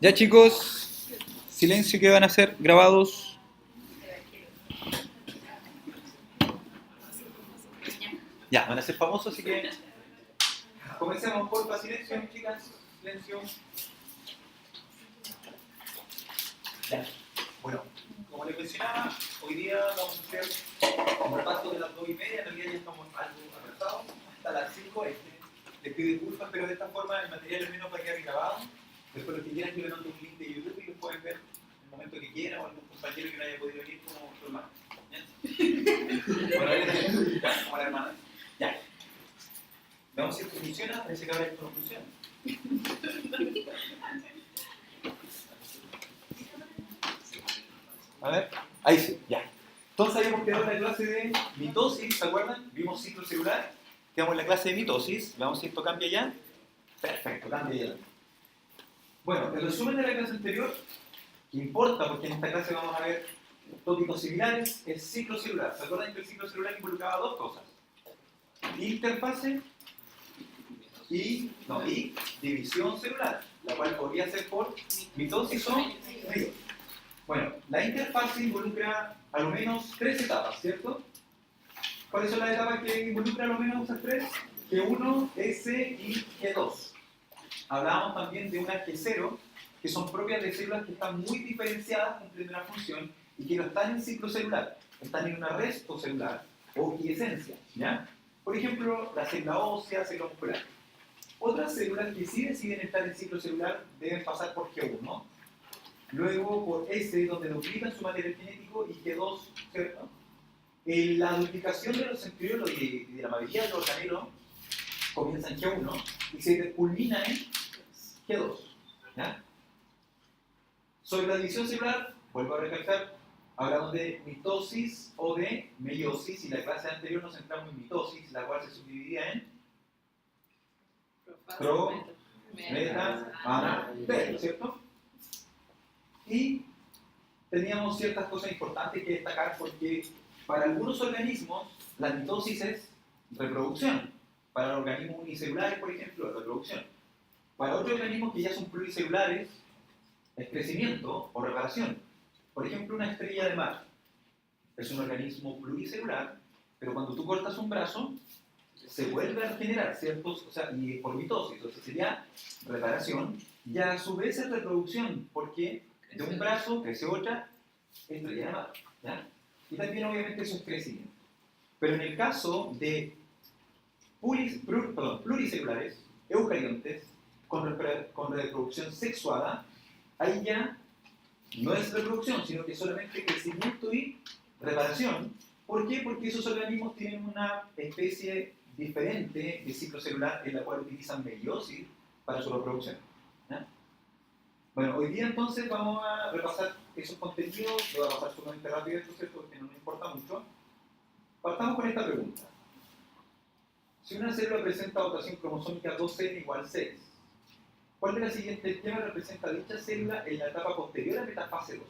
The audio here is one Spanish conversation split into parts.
Ya chicos, silencio que van a ser grabados. Ya, van a ser famosos, así que comencemos por silencio, chicas. Silencio. Ya. Bueno, como les mencionaba, hoy día vamos a hacer un repaso de las 2:30. En realidad ya estamos algo atrasados, hasta las 5. Les pido disculpas, pero de esta forma el material al menos va a quedar grabado. Después los que quieran yo les mando un link de YouTube y lo pueden ver en el momento que quieran, o algún compañero que no haya podido venir como su hermano. ¿Ya? Bueno, ahí ya, como la hermana. Ya. Veamos si esto funciona, parece que ahora esto no funciona. A ver, ahí sí, ya. Entonces habíamos quedado en la clase de mitosis, ¿se acuerdan? Vimos ciclo celular, quedamos en la clase de mitosis, veamos si esto cambia ya. Perfecto, cambia ya. Bueno, el resumen de la clase anterior, que importa porque en esta clase vamos a ver tópicos similares, es ciclo celular. ¿Se acuerdan que el ciclo celular involucraba dos cosas? Interfase y división celular, la cual podría ser por mitosis o meiosis. Bueno, la interfase involucra a lo menos tres etapas, ¿cierto? ¿Cuáles son las etapas que involucran a lo menos esas tres? G1, S y G2. Hablábamos también de una G0, que son propias de células que están muy diferenciadas, cumplen una función, y que no están en ciclo celular, están en una resto celular o quiescencia, ¿ya? Por ejemplo, la célula ósea, célula muscular. Otras células que sí deciden estar en ciclo celular deben pasar por G1, luego por S, donde duplican su material genético, y G2, ¿cierto? La duplicación de los centriolos y de la mayoría de los organelos comienza en G1 y se culmina en G2. ¿Ya? Sobre la división celular, vuelvo a recalcar, hablamos de mitosis o de meiosis, y la clase anterior nos centramos en mitosis, la cual se subdividía en pro, meta, ana, beta, ¿cierto? Y teníamos ciertas cosas importantes que destacar porque para algunos organismos la mitosis es reproducción. Para los organismos unicelulares, por ejemplo, es reproducción. Para otros organismos que ya son pluricelulares, es crecimiento o reparación. Por ejemplo, una estrella de mar es un organismo pluricelular, pero cuando tú cortas un brazo, se vuelve a regenerar, ¿cierto? O sea, y por mitosis, o sea, sería reparación, y a su vez es reproducción, porque de un brazo crece otra estrella de mar, ¿ya? Y también obviamente eso es crecimiento. Pero en el caso de pluricelulares, eucariontes, con reproducción sexuada, ahí ya no es reproducción, sino que solamente crecimiento y reparación. ¿Por qué? Porque esos organismos tienen una especie diferente de ciclo celular en la cual utilizan meiosis para su reproducción. ¿Ya? Bueno, hoy día entonces vamos a repasar esos contenidos. Lo voy a pasar sumamente rápido, esto, ¿cierto? Porque no me importa mucho. Partamos con esta pregunta. Si una célula presenta dotación cromosómica 2N igual 6, ¿cuál de las siguientes esquemas representa dicha célula en la etapa posterior a metafase 2?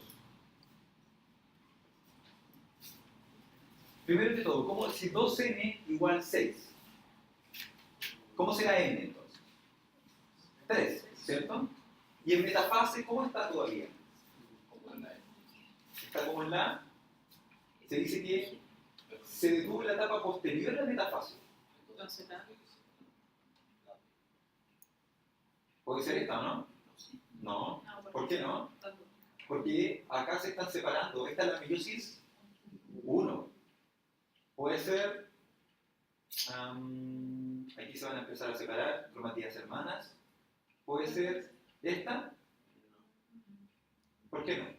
Primero de todo, ¿cómo si 2N igual 6? ¿Cómo será N entonces? 3, ¿cierto? Y en metafase, ¿cómo está todavía? Está como en la... Se dice que se detuvo en la etapa posterior a la metafase. ¿Puede ser esta o no? No. ¿Por qué no? Porque acá se están separando. Esta es la meiosis 1. Puede ser... aquí se van a empezar a separar cromatías hermanas. Puede ser esta. ¿Por qué no?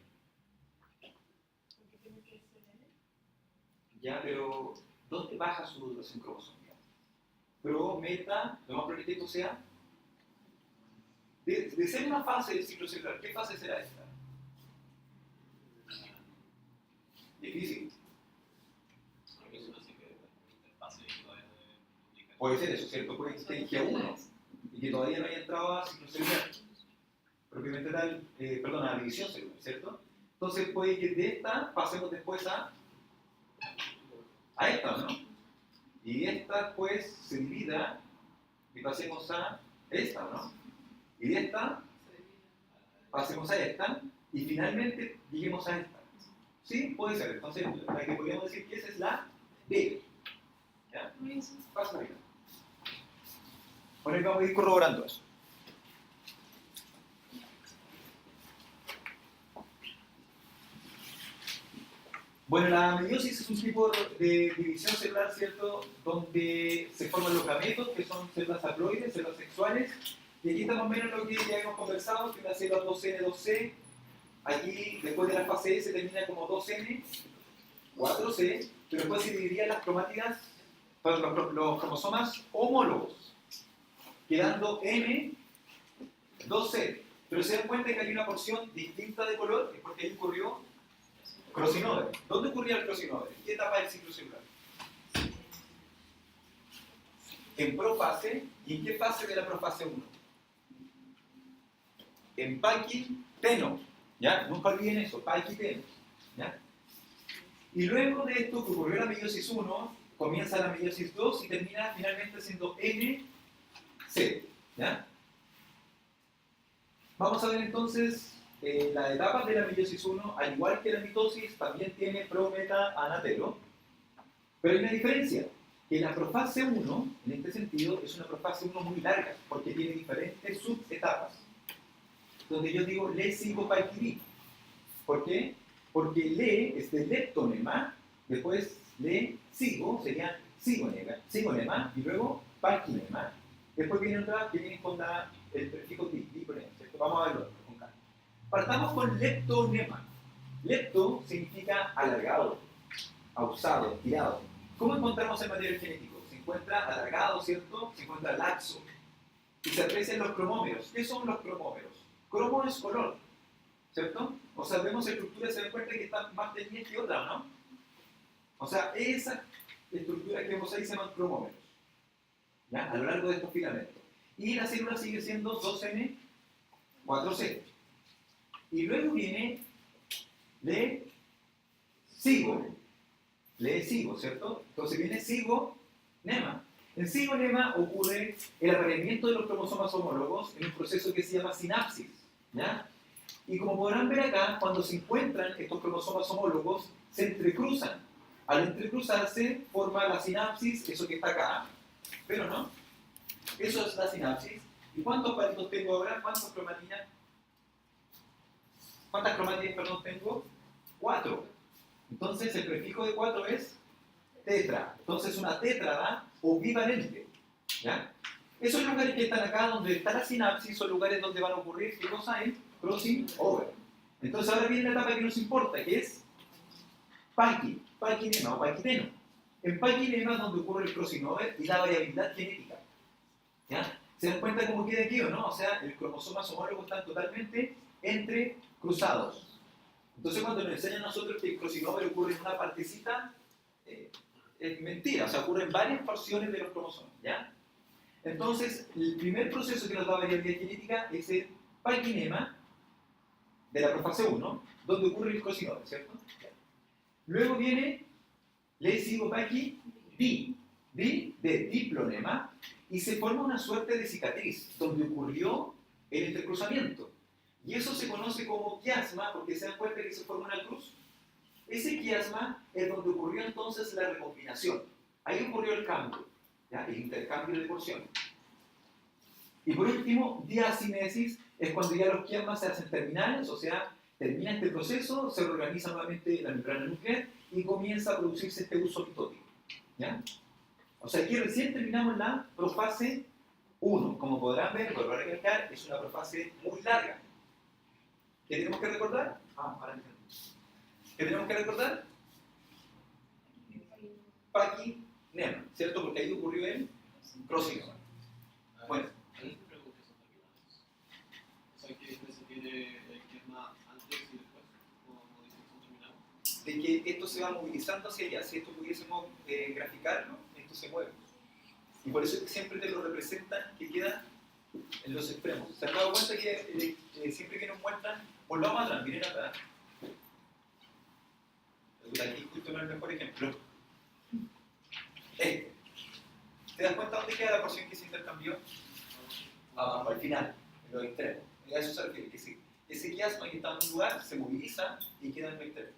Ya, pero ¿dónde baja su dotación cromosómica? Pro, meta, lo más probable es que esto sea de ser una fase del ciclo celular. ¿Qué fase será esta? Difícil. Puede ser eso, ¿cierto? Puede que esté en G1 y que todavía no haya entrado a ciclo celular, propiamente tal, perdón, a la división celular, ¿cierto? Entonces puede que de esta pasemos después a esta, ¿no? Y esta pues se divida y pasemos a esta, ¿no? Y de esta pasemos a esta y finalmente lleguemos a esta. ¿Sí? Puede ser. Entonces, la que podríamos decir que esa es la D. ¿Ya? Pasa arriba. Por ahí vamos a ir corroborando eso. Bueno, la meiosis es un tipo de división celular, ¿cierto? Donde se forman los gametos, que son células haploides, células sexuales. Y aquí está más o menos lo que ya hemos conversado, que una célula 2N, 2C. Aquí, después de la fase E, se termina como 2N, 4C, pero después se dividirían las cromátidas, los cromosomas homólogos, quedando N, 2C. Pero se dan cuenta que hay una porción distinta de color, es porque ahí ocurrió crossing over. ¿Dónde ocurría el crossing over? ¿En qué etapa del ciclo celular? En profase. ¿Y en qué fase de la profase 1? En Pachyi-Teno. ¿Ya? Nunca olviden eso, Pachyi-Teno. ¿Ya? Y luego de esto que ocurrió la meiosis 1, comienza la meiosis 2 y termina finalmente siendo NC. ¿Ya? Vamos a ver entonces las etapas de la meiosis 1, al igual que la mitosis, también tiene pro, meta, anatero. Pero hay una diferencia, que la profase 1, en este sentido, es una profase 1 muy larga, porque tiene diferentes subetapas. Donde yo digo le sigo Pachyi. ¿Por qué? Porque le es de leptonema, después le sigo, sería sigonema, y luego Pachyi-nema. Después viene otra que viene con el prefijo diponema, ¿cierto? Vamos a verlo con calma. Partamos con leptonema. Lepto significa alargado, ausado, estirado. ¿Cómo encontramos el material genético? Se encuentra alargado, ¿cierto? Se encuentra laxo. Y se aprecian los cromómeros. ¿Qué son los cromómeros? Cromo es color, ¿cierto? O sea, vemos estructuras y se dan cuenta que están más teñidas que otras, ¿no? O sea, esa estructura que vemos ahí se llaman cromómeros, ¿ya? A lo largo de estos filamentos. Y la célula sigue siendo 2N, 4C. Y luego viene le sigo, ¿cierto? Entonces viene sigonema. En sigonema ocurre el apareamiento de los cromosomas homólogos en un proceso que se llama sinapsis, ¿ya? Y como podrán ver acá, cuando se encuentran estos cromosomas homólogos, se entrecruzan. Al entrecruzarse, forma la sinapsis, eso que está acá, pero no. Eso es la sinapsis. ¿Y cuántos palitos tengo ahora? ¿Cuántas cromatinas? ¿Cuántas cromátidas, perdón, tengo? 4. Entonces el prefijo de 4 es tetra. Entonces una tétrada o bivalente. ¿Ya? Esos lugares que están acá, donde está la sinapsis, son lugares donde van a ocurrir, ¿qué cosa hay? Crossing over. Entonces ahora viene la etapa que nos importa, que es Pachyi-nema o Pachyi-Teno. En Pachyi-nema es donde ocurre el crossing over y la variabilidad genética. ¿Ya? ¿Se dan cuenta cómo queda aquí o no? O sea, el cromosoma homólogo están totalmente entrecruzados. Entonces cuando nos enseñan a nosotros que el crossing over ocurre en una partecita, es mentira, o sea, ocurre en varias porciones de los cromosomas, ¿ya? Entonces, el primer proceso que nos da variabilidad genética es el Pachyi-nema de la profase 1, donde ocurre el crossing over, ¿cierto? Luego viene le sigo Pachyi-di, di de diplonema, y se forma una suerte de cicatriz donde ocurrió el entrecruzamiento. Y eso se conoce como quiasma, porque se dan cuenta que se forma una cruz. Ese quiasma es donde ocurrió entonces la recombinación. Ahí ocurrió el cambio, ¿ya? El intercambio de porciones. Y por último, diacinesis es cuando ya los quiasmas se hacen terminales, o sea, termina este proceso, se reorganiza nuevamente la membrana nuclear y comienza a producirse este uso mitótico, ¿ya? O sea, aquí recién terminamos la profase 1. Como podrán ver, vuelvo a recalcar, es una profase muy larga. ¿Qué tenemos que recordar? ¿Qué tenemos que recordar? Pachyi-nema, ¿cierto? Porque ahí ocurrió el crossing over. Bueno. ¿Hay preguntas son terminadas? O sea, que se tiene el quiasma antes y después, como dicen, son terminados. De que esto se va movilizando hacia allá. Si esto pudiésemos graficarlo, esto se mueve. Y por eso es que siempre te lo representan que queda en los extremos. ¿Se han dado cuenta que siempre que nos muestran, volvamos atrás, miren atrás? Aquí justo no es el mejor ejemplo. ¿Te das cuenta dónde queda la porción que se intercambió? Abajo, al final, en los extremos. A eso se refiere, que ese quiasma que está en un lugar se moviliza y queda en el exterior.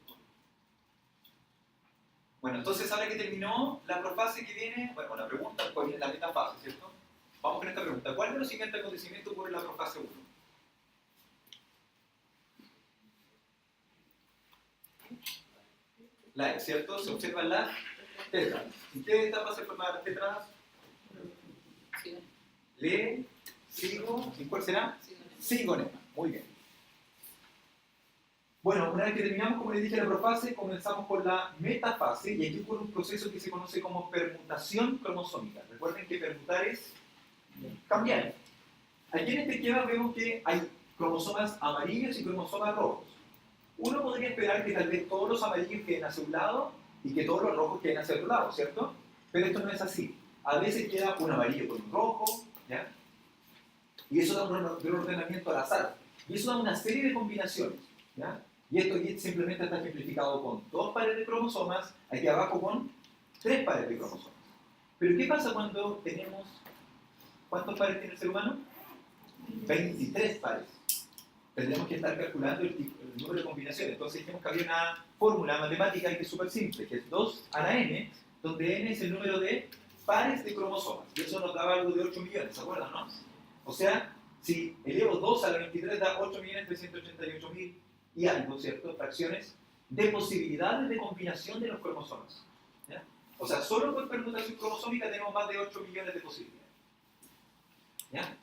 Bueno, entonces ahora que terminó la profase que viene, bueno, la pregunta, ¿cuál viene la metafase, cierto? Vamos con esta pregunta. ¿Cuál de los siguientes acontecimientos ocurre en la profase 1? La E, ¿cierto? Se observan las tetras. ¿En qué etapa se forman las tetras? Le, sigo, ¿y cuál será? Sigonema. Muy bien. Bueno, una vez que terminamos, como les dije, la profase, comenzamos con la metafase, y aquí ocurre un proceso que se conoce como permutación cromosómica. Recuerden que permutar es cambiar. Aquí en este esquema vemos que hay cromosomas amarillos y cromosomas rojos. Uno podría esperar que tal vez todos los amarillos queden hacia un lado y que todos los rojos queden hacia otro lado, ¿cierto? Pero esto no es así. A veces queda un amarillo con un rojo, ¿ya? Y eso da un ordenamiento al azar. Y eso da una serie de combinaciones, ¿ya? Y esto aquí simplemente está ejemplificado con 2 pares de cromosomas, aquí abajo con 3 pares de cromosomas. Pero ¿qué pasa cuando tenemos... ¿Cuántos pares tiene el ser humano? 23 pares. Tendremos que estar calculando el número de combinaciones. Entonces dijimos que había una fórmula matemática que es súper simple, que es 2 a la n, donde n es el número de pares de cromosomas. Y eso nos daba algo de 8 millones, ¿se acuerdan, no? O sea, si elevo 2 a la 23 da 8.388.000 y algo, ¿cierto? Fracciones de posibilidades de combinación de los cromosomas. ¿Ya? O sea, solo por permutación cromosómica tenemos más de 8 millones de posibilidades. ¿Ya?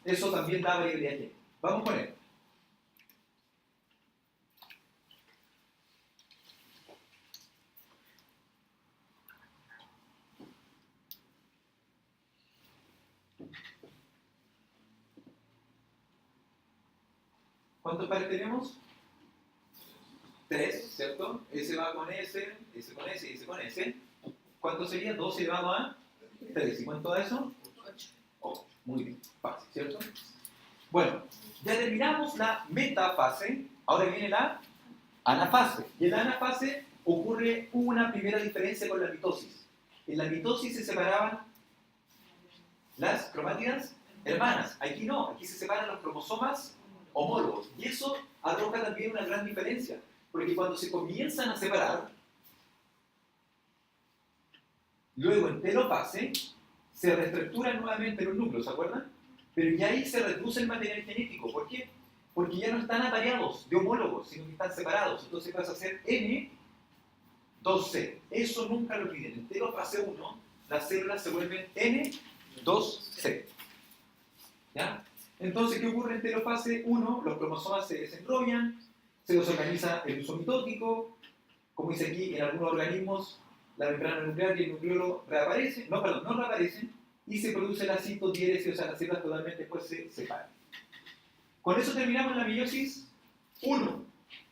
Eso también da variabilidad aquí. Vamos con él. ¿Cuántos pares tenemos? 3, ¿cierto? Ese va con ese con ese y ese con ese. ¿Cuánto sería? 12 elevado a 3. ¿Y cuánto da eso? 8. Muy bien, fácil, ¿cierto? Bueno, ya terminamos la metafase, ahora viene la anafase. Y en la anafase ocurre una primera diferencia con la mitosis. En la mitosis se separaban las cromátidas hermanas. Aquí no, aquí se separan los cromosomas homólogos. Y eso arroja también una gran diferencia, porque cuando se comienzan a separar, luego en telofase, se reestructuran nuevamente los núcleos, ¿se acuerdan? Pero ya ahí se reduce el material genético. ¿Por qué? Porque ya no están apareados de homólogos, sino que están separados. Entonces vas a hacer N2C. Eso nunca lo piden. En telofase 1, las células se vuelven N2C. ¿Ya? Entonces, ¿qué ocurre en telofase 1? Los cromosomas se desenrollan, se desorganiza el uso mitótico. Como dice aquí, en algunos organismos la membrana nuclear y el nucleolo reaparecen, no reaparecen, y se produce la citodiéresis, o sea, las células totalmente después se separan. Con eso terminamos la meiosis 1.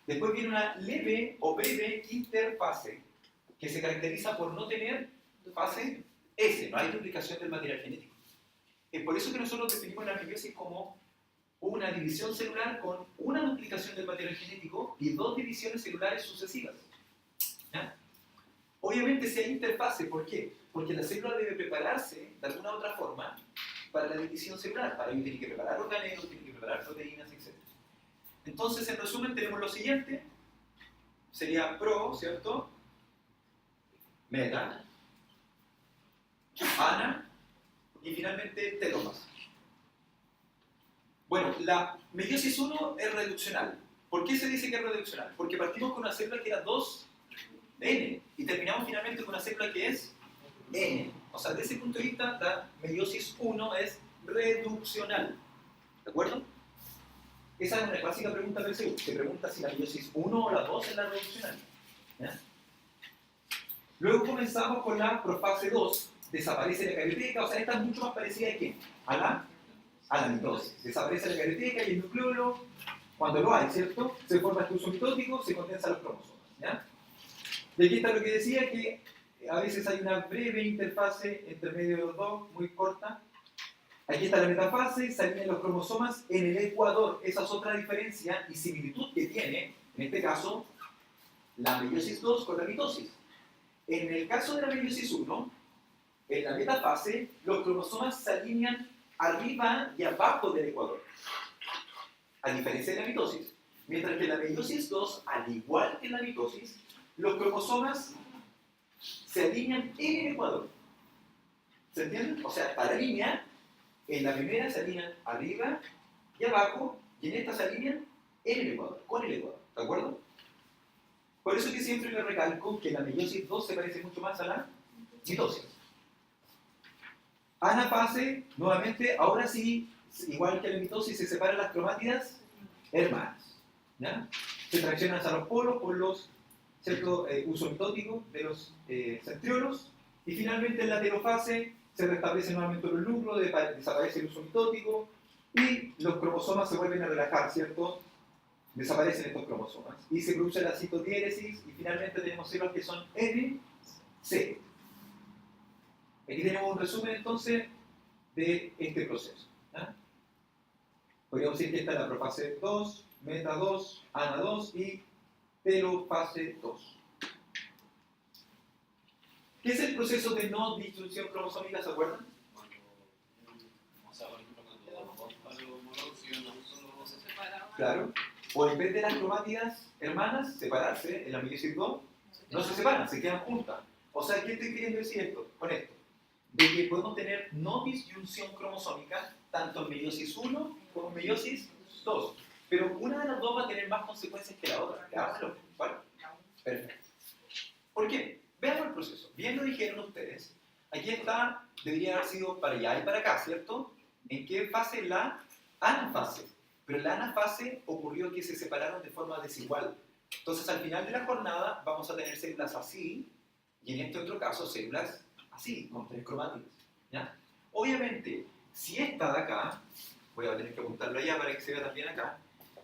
Después viene una leve o breve interfase, que se caracteriza por no tener fase S, no hay duplicación del material genético. Es por eso que nosotros definimos la meiosis como una división celular con una duplicación del material genético y 2 divisiones celulares sucesivas. ¿Ya? Obviamente si hay interfase, ¿por qué? Porque la célula debe prepararse de alguna u otra forma para la división celular. Para ello tiene que preparar organelos, tiene que preparar proteínas, etc. Entonces, en resumen, tenemos lo siguiente. Sería pro, ¿cierto? Meta, ana, y finalmente telófase. Bueno, la meiosis 1 es reduccional. ¿Por qué se dice que es reduccional? Porque partimos con una célula que era 2N y terminamos finalmente con una célula que es N. O sea, desde ese punto de vista, la meiosis 1 es reduccional. ¿De acuerdo? Esa es una clásica pregunta del CEU. Se pregunta si la meiosis 1 o la 2 es la reduccional. ¿Ya? Luego comenzamos con la profase 2. Desaparece la carioteca. O sea, esta es mucho más parecida a ¿quién? A la mitosis. Desaparece la carioteca y el nucleolo, cuando lo hay, ¿cierto? Se forma el uso mitótico, se condensan los cromosomas. ¿Ya? Y aquí está lo que decía, que a veces hay una breve interfase entre medio de los dos, muy corta. Aquí está la metafase, se alinean los cromosomas en el ecuador. Esa es otra diferencia y similitud que tiene, en este caso, la meiosis 2 con la mitosis. En el caso de la meiosis 1, en la metafase, los cromosomas se alinean arriba y abajo del ecuador. a diferencia de la mitosis. Mientras que en la meiosis 2, al igual que en la mitosis, los cromosomas se alinean en el ecuador. ¿Se entiende? O sea, para alinear, en la primera se alinean arriba y abajo, y en esta se alinean en el ecuador, con el ecuador. ¿De acuerdo? Por eso que siempre le recalco que la meiosis 2 se parece mucho más a la mitosis. Anafase, nuevamente, ahora sí, igual que la mitosis, se separan las cromátidas hermanas. ¿Ya? Se traccionan hacia los polos por los uso mitótico de los centriolos, y finalmente en la telofase se restablecen nuevamente los núcleos, desaparece el uso mitótico y los cromosomas se vuelven a relajar, ¿cierto? Desaparecen estos cromosomas y se produce la citodiéresis y finalmente tenemos células que son N, C. Aquí tenemos un resumen entonces de este proceso. ¿Ya? Podríamos decir que esta es la profase 2, meta 2, ana 2 y telofase 2. ¿Qué es el proceso de no disyunción cromosómica? ¿Se acuerdan? O sea, por ejemplo, cuando dos palos siguen a un solo Se separaban. Claro. O en vez de las cromátidas hermanas separarse en la meiosis 2, no se separan, se quedan juntas. O sea, ¿qué estoy queriendo decir esto, con esto? De que podemos tener no disyunción cromosómica tanto en meiosis 1 como en meiosis 2. Pero una de las dos va a tener más consecuencias que la otra. Veámoslo. ¿Vale? Perfecto. ¿Por qué? Veamos el proceso. Bien lo dijeron ustedes. Aquí está, debería haber sido para allá y para acá, ¿cierto? ¿En qué fase? La anafase. Pero en la anafase ocurrió que se separaron de forma desigual. Entonces, al final de la jornada vamos a tener células así, y en este otro caso células así, con 3 cromátidos. ¿Ya? Obviamente, si esta de acá, voy a tener que apuntarlo allá para que se vea también acá,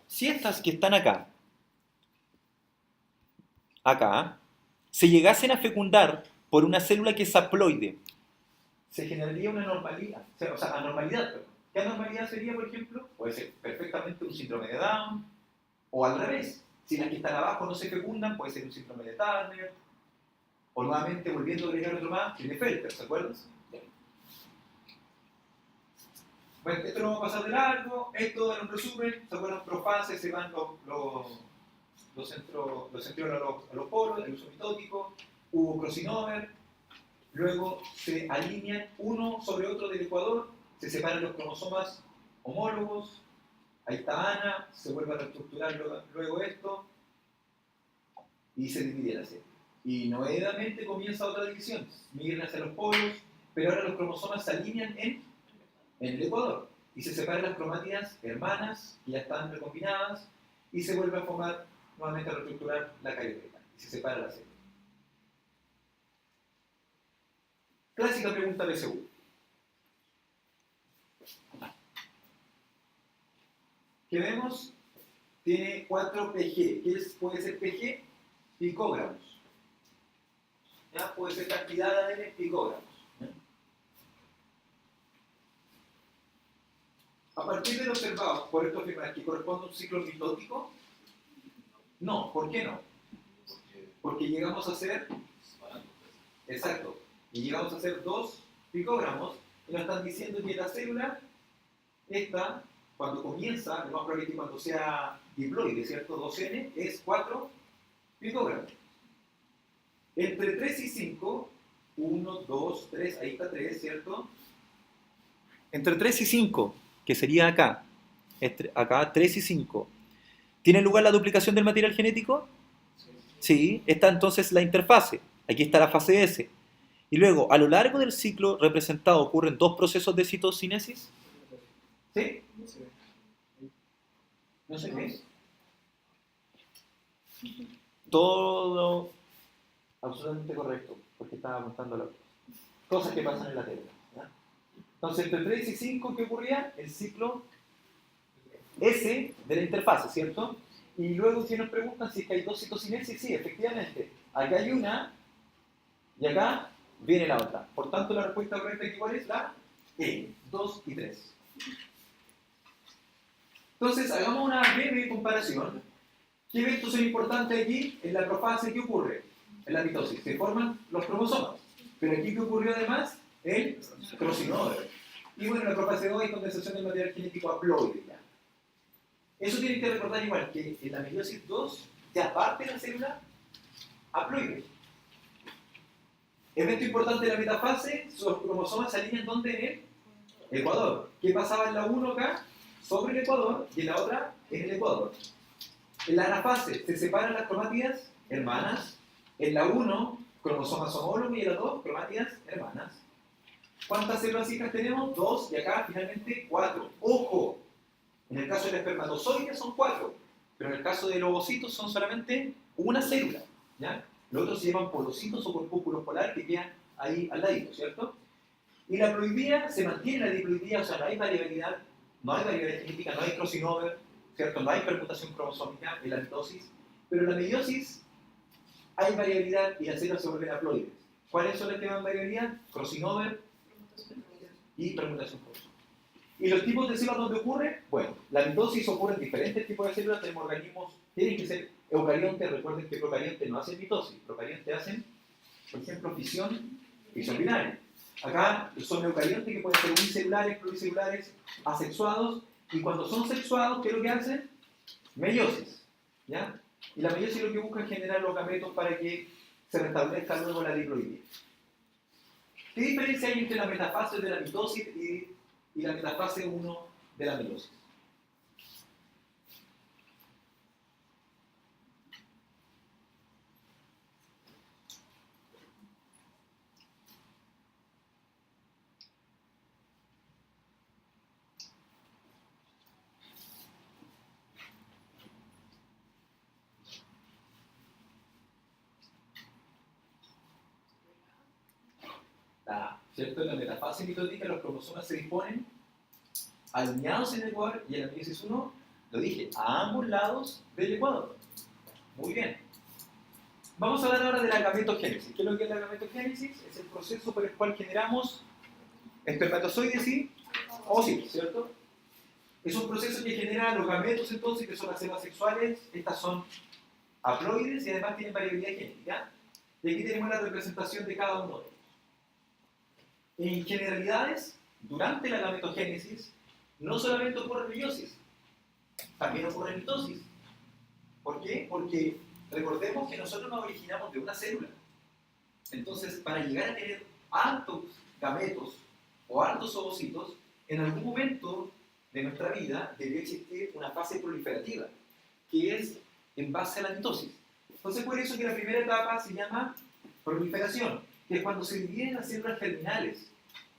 si estas que están acá, se llegasen a fecundar por una célula que es haploide, se generaría una anormalidad, o sea, anormalidad, perdón. ¿Qué anormalidad sería, por ejemplo? Puede ser perfectamente un síndrome de Down, o al revés, si las que están abajo no se fecundan, puede ser un síndrome de Turner, o nuevamente, volviendo a agregar otro más, Klinefelter, ¿se acuerdan? Bueno, esto lo vamos a pasar de largo, esto en un resumen, ¿se acuerdan? Profase, se van los centriolos a los polos, el uso mitótico, hubo crossover, luego se alinean uno sobre otro del ecuador, se separan los cromosomas homólogos, ahí está Ana, se vuelve a reestructurar luego esto, y se divide la célula. Y nuevamente comienza otra división, migran hacia los polos, pero ahora los cromosomas se alinean en el ecuador, y se separan las cromátidas hermanas, que ya están recombinadas, y se vuelve a formar nuevamente a reestructurar la cariopeta, y se separa la célula. Clásica pregunta PSU. Que vemos, tiene 4 PG. ¿Qué puede ser PG? Picogramos. ¿Ya? Puede ser cantidad de ADN picogramos. ¿Ya? A partir de lo observado, por esto afirmar que corresponde a un ciclo mitótico, no. ¿Por qué no? Porque llegamos a hacer, exacto, y llegamos a hacer 2 picogramos, y nos están diciendo que la célula, esta, cuando comienza, lo más probable es que cuando sea diploide, ¿cierto? 2N, es 4 picogramos. Entre 3 y 5, 1, 2, 3, ahí está 3, ¿cierto? Entre 3 y 5, que sería acá, acá 3 y 5, ¿tiene lugar la duplicación del material genético? Sí, está entonces la interfase, aquí está la fase S. Y luego, a lo largo del ciclo representado ocurren 2 procesos de citocinesis. ¿Sí? ¿No se ve? Todo absolutamente correcto, porque estaba mostrando las cosas que pasan en la tele. ¿Ya? Entonces, entre 3 y 5, ¿qué ocurría? El ciclo S de la interfase, ¿cierto? Y luego, si nos preguntan si es que hay 2 citocinesis, sí, efectivamente. Acá hay una, y acá viene la otra. Por tanto, la respuesta correcta aquí, ¿cuál es? La E, 2 y 3. Entonces, hagamos una breve comparación. ¿Qué eventos son importantes aquí? En la profase, ¿qué ocurre? En la mitosis, se forman los cromosomas. Pero aquí, ¿qué ocurrió además? El crossover. Y bueno, en la profase 2 hay condensación del material genético haploide. Eso tienen que recordar igual, que en la meiosis 2 ya parte la célula haploide. Evento importante de la metafase, sus cromosomas se alinean ¿dónde? En el ecuador. ¿Qué pasaba en la 1 acá? Sobre el ecuador, y en la otra en el ecuador. En la anafase se separan las cromátidas hermanas. En la 1, cromosomas homólogos, y en la 2, cromátidas hermanas. ¿Cuántas células hijas tenemos? 2, y acá finalmente 4. ¡Ojo! En el caso del espermatozoide son 4, pero en el caso del ovocito son solamente una célula, ¿ya? Los otros se llaman polocitos o corpúsculos polares que quedan ahí al ladito, ¿cierto? Y la haploidía se mantiene la diploidía, o sea, no hay variabilidad, no hay variabilidad genética, no hay crossing over, ¿cierto? No hay permutación cromosómica en la mitosis, pero en la meiosis hay variabilidad y las células se vuelven haploides. ¿Cuáles son las que dan variabilidad? Crossing over y permutación cromosómica. ¿Y los tipos de células dónde ocurre? Bueno, la mitosis ocurre en diferentes tipos de células, tenemos organismos, tienen que ser eucariontes, recuerden que procariontes no hacen mitosis, procariontes hacen, por ejemplo, fisión binaria. Acá son eucariontes que pueden ser unicelulares, pluricelulares, asexuados, y cuando son sexuados, ¿qué es lo que hacen? Meiosis, ¿ya? Y la meiosis lo que busca es generar los gametos para que se restablezca luego la diploidía. ¿Qué diferencia hay entre la metafase de la mitosis y la metafase 1 de la meiosis? ¿Cierto? En la metafase mitótica los cromosomas se disponen alineados en el ecuador, y en la meiosis 1, lo dije, a ambos lados del ecuador. Muy bien. Vamos a hablar ahora de la gametogénesis. ¿Qué es lo que es la gametogénesis? Es el proceso por el cual generamos espermatozoides y ovocitos, ¿cierto? Es un proceso que genera los gametos, entonces, que son las células sexuales. Estas son haploides y además tienen variabilidad genética. Y aquí tenemos la representación de cada uno de ellos. En generalidades, durante la gametogénesis, no solamente ocurre meiosis, también ocurre mitosis. ¿Por qué? Porque recordemos que nosotros nos originamos de una célula. Entonces, para llegar a tener hartos gametos o hartos ovocitos, en algún momento de nuestra vida debería existir una fase proliferativa, que es en base a la mitosis. Entonces, por eso que la primera etapa se llama proliferación, que es cuando se dividen las células germinales.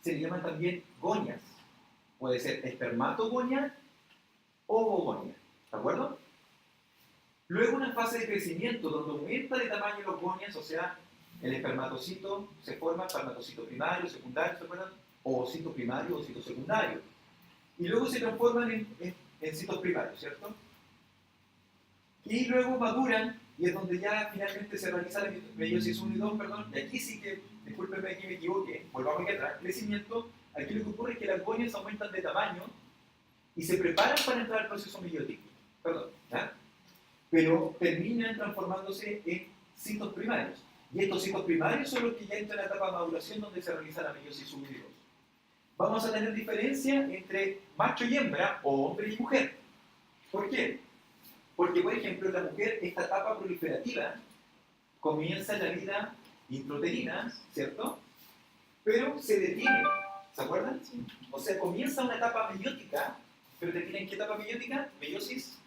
Se le llaman también gonias. Puede ser espermatogonia o ovogonia. ¿De acuerdo? Luego una fase de crecimiento donde aumenta de tamaño los gonias, o sea, el espermatocito se forma espermatocito primario, secundario, ¿se acuerdan? Ovocito primario, ovocito secundario. Y luego se transforman en citos primarios, ¿cierto? Y luego maduran, y es donde ya finalmente se realiza la meiosis 1 y 2, perdón, y aquí sí que, discúlpenme que me equivoqué, volvamos aquí atrás, crecimiento, aquí lo que ocurre es que las gonias aumentan de tamaño y se preparan para entrar al proceso meiótico, perdón, ¿ya? Pero terminan transformándose en citos primarios, y estos citos primarios son los que ya entran en la etapa de maduración donde se realiza la meiosis 1 y 2. Vamos a tener diferencia entre macho y hembra, o hombre y mujer. ¿Por qué? Porque, por ejemplo, en la mujer, esta etapa proliferativa comienza en la vida intrauterina, ¿cierto? Pero se detiene, ¿se acuerdan? O sea, comienza una etapa meiótica, pero termina ¿en qué etapa meiótica? Meiosis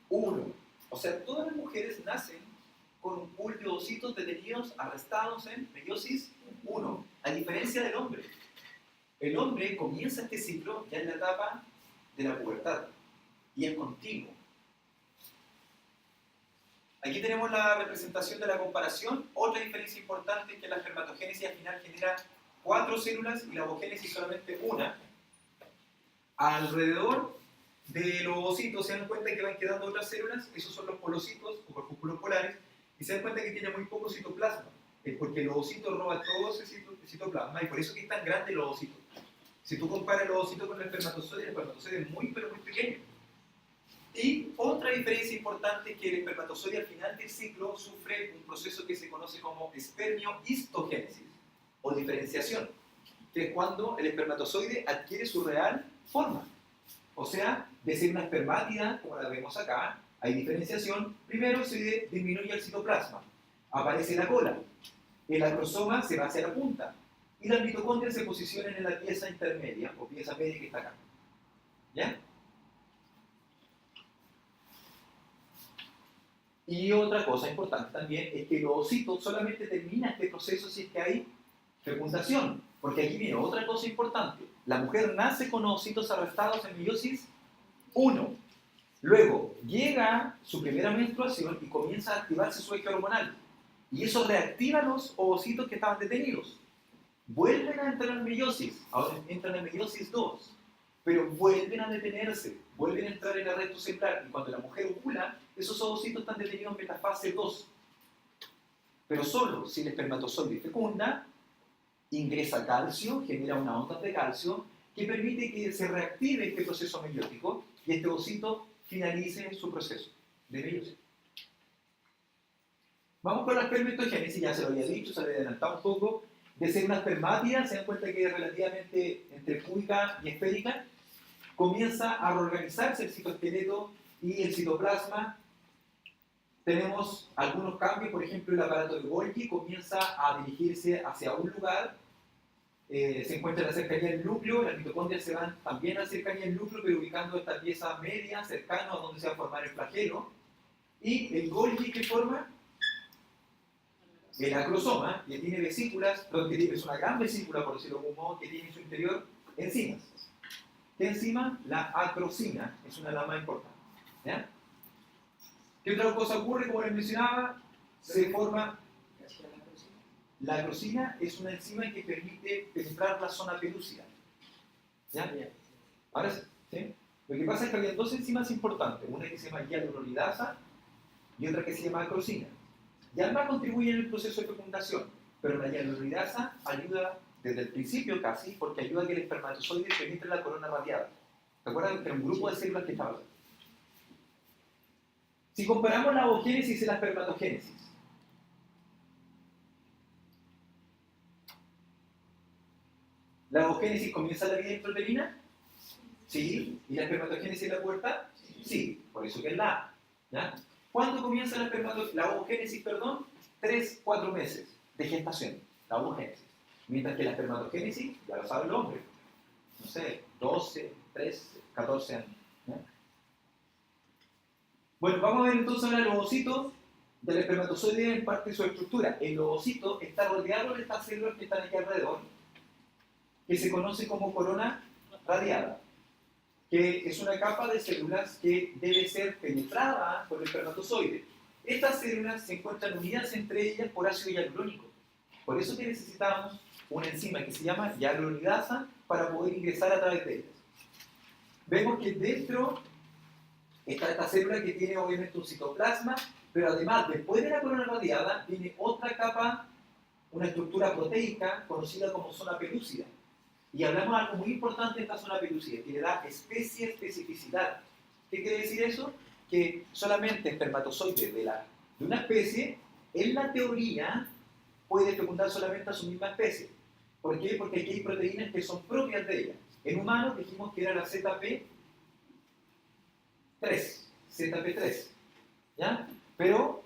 1. O sea, todas las mujeres nacen con un pool de ovocitos detenidos, arrestados en meiosis 1, a diferencia del hombre. El hombre comienza este ciclo ya en la etapa de la pubertad, y es continuo. Aquí tenemos la representación de la comparación. Otra diferencia importante es que la espermatogénesis al final genera 4 células y la ovogénesis solamente una. Alrededor de los ovocitos se dan cuenta que van quedando otras células, esos son los polocitos o corpúsculos polares, y se dan cuenta que tiene muy poco citoplasma, porque el ovocito roba todo ese citoplasma, y por eso que es tan grande el ovocito. Si tú comparas el ovocito con el espermatozoide es muy pero muy pequeño. Y otra diferencia importante es que el espermatozoide al final del ciclo sufre un proceso que se conoce como espermiohistogénesis o diferenciación, que es cuando el espermatozoide adquiere su real forma. O sea, de ser una espermátida, como la vemos acá, hay diferenciación. Primero se disminuye el citoplasma, aparece la cola, el acrosoma se va hacia la punta y las mitocondrias se posicionan en la pieza intermedia o pieza media que está acá. ¿Ya? Y otra cosa importante también es que el ovocito solamente termina este proceso si es que hay fecundación. Porque aquí viene otra cosa importante. La mujer nace con ovocitos arrestados en meiosis 1. Luego llega su primera menstruación y comienza a activarse su eje hormonal. Y eso reactiva los ovocitos que estaban detenidos. Vuelven a entrar en meiosis. Ahora entran en meiosis 2. Pero vuelven a detenerse. Vuelven a entrar en arresto celular. Y cuando la mujer ovula, esos ovocitos están detenidos en metafase 2. Pero solo si el espermatozoide fecunda, ingresa calcio, genera una onda de calcio que permite que se reactive este proceso meiótico y este ovocito finalice su proceso de meiosis. Vamos con la espermatogénesis, ya se lo había dicho, se lo había adelantado un poco. De ser una espermátida, se dan cuenta que es relativamente entre cúbica y esférica, comienza a reorganizarse el citoesqueleto y el citoplasma. Tenemos algunos cambios, por ejemplo, el aparato de Golgi comienza a dirigirse hacia un lugar, se encuentra en la cercanía del núcleo, las mitocondrias se van también a la cercanía del núcleo, pero ubicando esta pieza media, cercana a donde se va a formar el flagelo. Y el Golgi, ¿qué forma? El acrosoma, que tiene vesículas, que es una gran vesícula, por decirlo de algún modo, que tiene en su interior enzimas. ¿Qué enzima? La acrosina, es una de las más importantes. ¿Ya? ¿Qué otra cosa ocurre? Como les mencionaba, se forma... La acrosina es una enzima que permite penetrar la zona pelúcida. ¿Ya? Ahora sí. Lo que pasa es que había dos enzimas importantes, una que se llama hialuronidasa y otra que se llama acrosina. Y ambas contribuyen en el proceso de fecundación, pero la hialuronidasa ayuda desde el principio casi, porque ayuda a que el espermatozoide penetre la corona radiada. ¿Te acuerdas? Era un grupo de células que estaba. Si comparamos la ovogénesis y la espermatogénesis, ¿la ovogénesis comienza la vida intrauterina? Sí. ¿Y la espermatogénesis la puerta? Sí. Por eso que es la A. ¿Ya? ¿Cuándo comienza la ovogénesis? 3-4 meses de gestación, la ovogénesis. Mientras que la espermatogénesis, ya lo sabe el hombre, no sé, 12, 13, 14 años. ¿Ya? Bueno, vamos a ver entonces ahora el ovocito del espermatozoide en parte de su estructura. El ovocito está rodeado de estas células que están aquí alrededor, que se conoce como corona radiada, que es una capa de células que debe ser penetrada por el espermatozoide. Estas células se encuentran unidas entre ellas por ácido hialurónico. Por eso que necesitamos una enzima que se llama hialuronidasa para poder ingresar a través de ellas. Vemos que dentro está esta célula que tiene obviamente un citoplasma, pero además, después de la corona radiada, viene otra capa, una estructura proteica conocida como zona pelúcida. Y hablamos de algo muy importante de esta zona pelúcida, que le da especie especificidad. ¿Qué quiere decir eso? Que solamente espermatozoides de una especie, en la teoría, puede fecundar solamente a su misma especie. ¿Por qué? Porque aquí hay proteínas que son propias de ella. En humanos dijimos que era la ZP3, ¿ya? Pero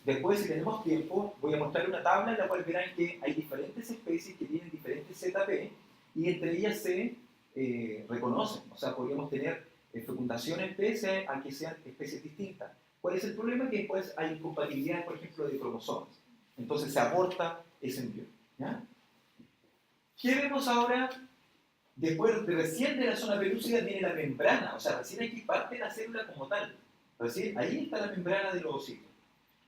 después, si tenemos tiempo, voy a mostrar una tabla en la cual verán que hay diferentes especies que tienen diferentes ZP y entre ellas se reconocen. O sea, podríamos tener fecundaciones pese a que sean especies distintas. ¿Cuál es el problema? Que después hay incompatibilidad, por ejemplo, de cromosomas. Entonces se aborta ese embrión. ¿Ya? ¿Qué vemos ahora? Después, recién de la zona pelúcida viene la membrana. O sea, recién aquí parte la célula como tal. Recién ahí está la membrana del ovocito.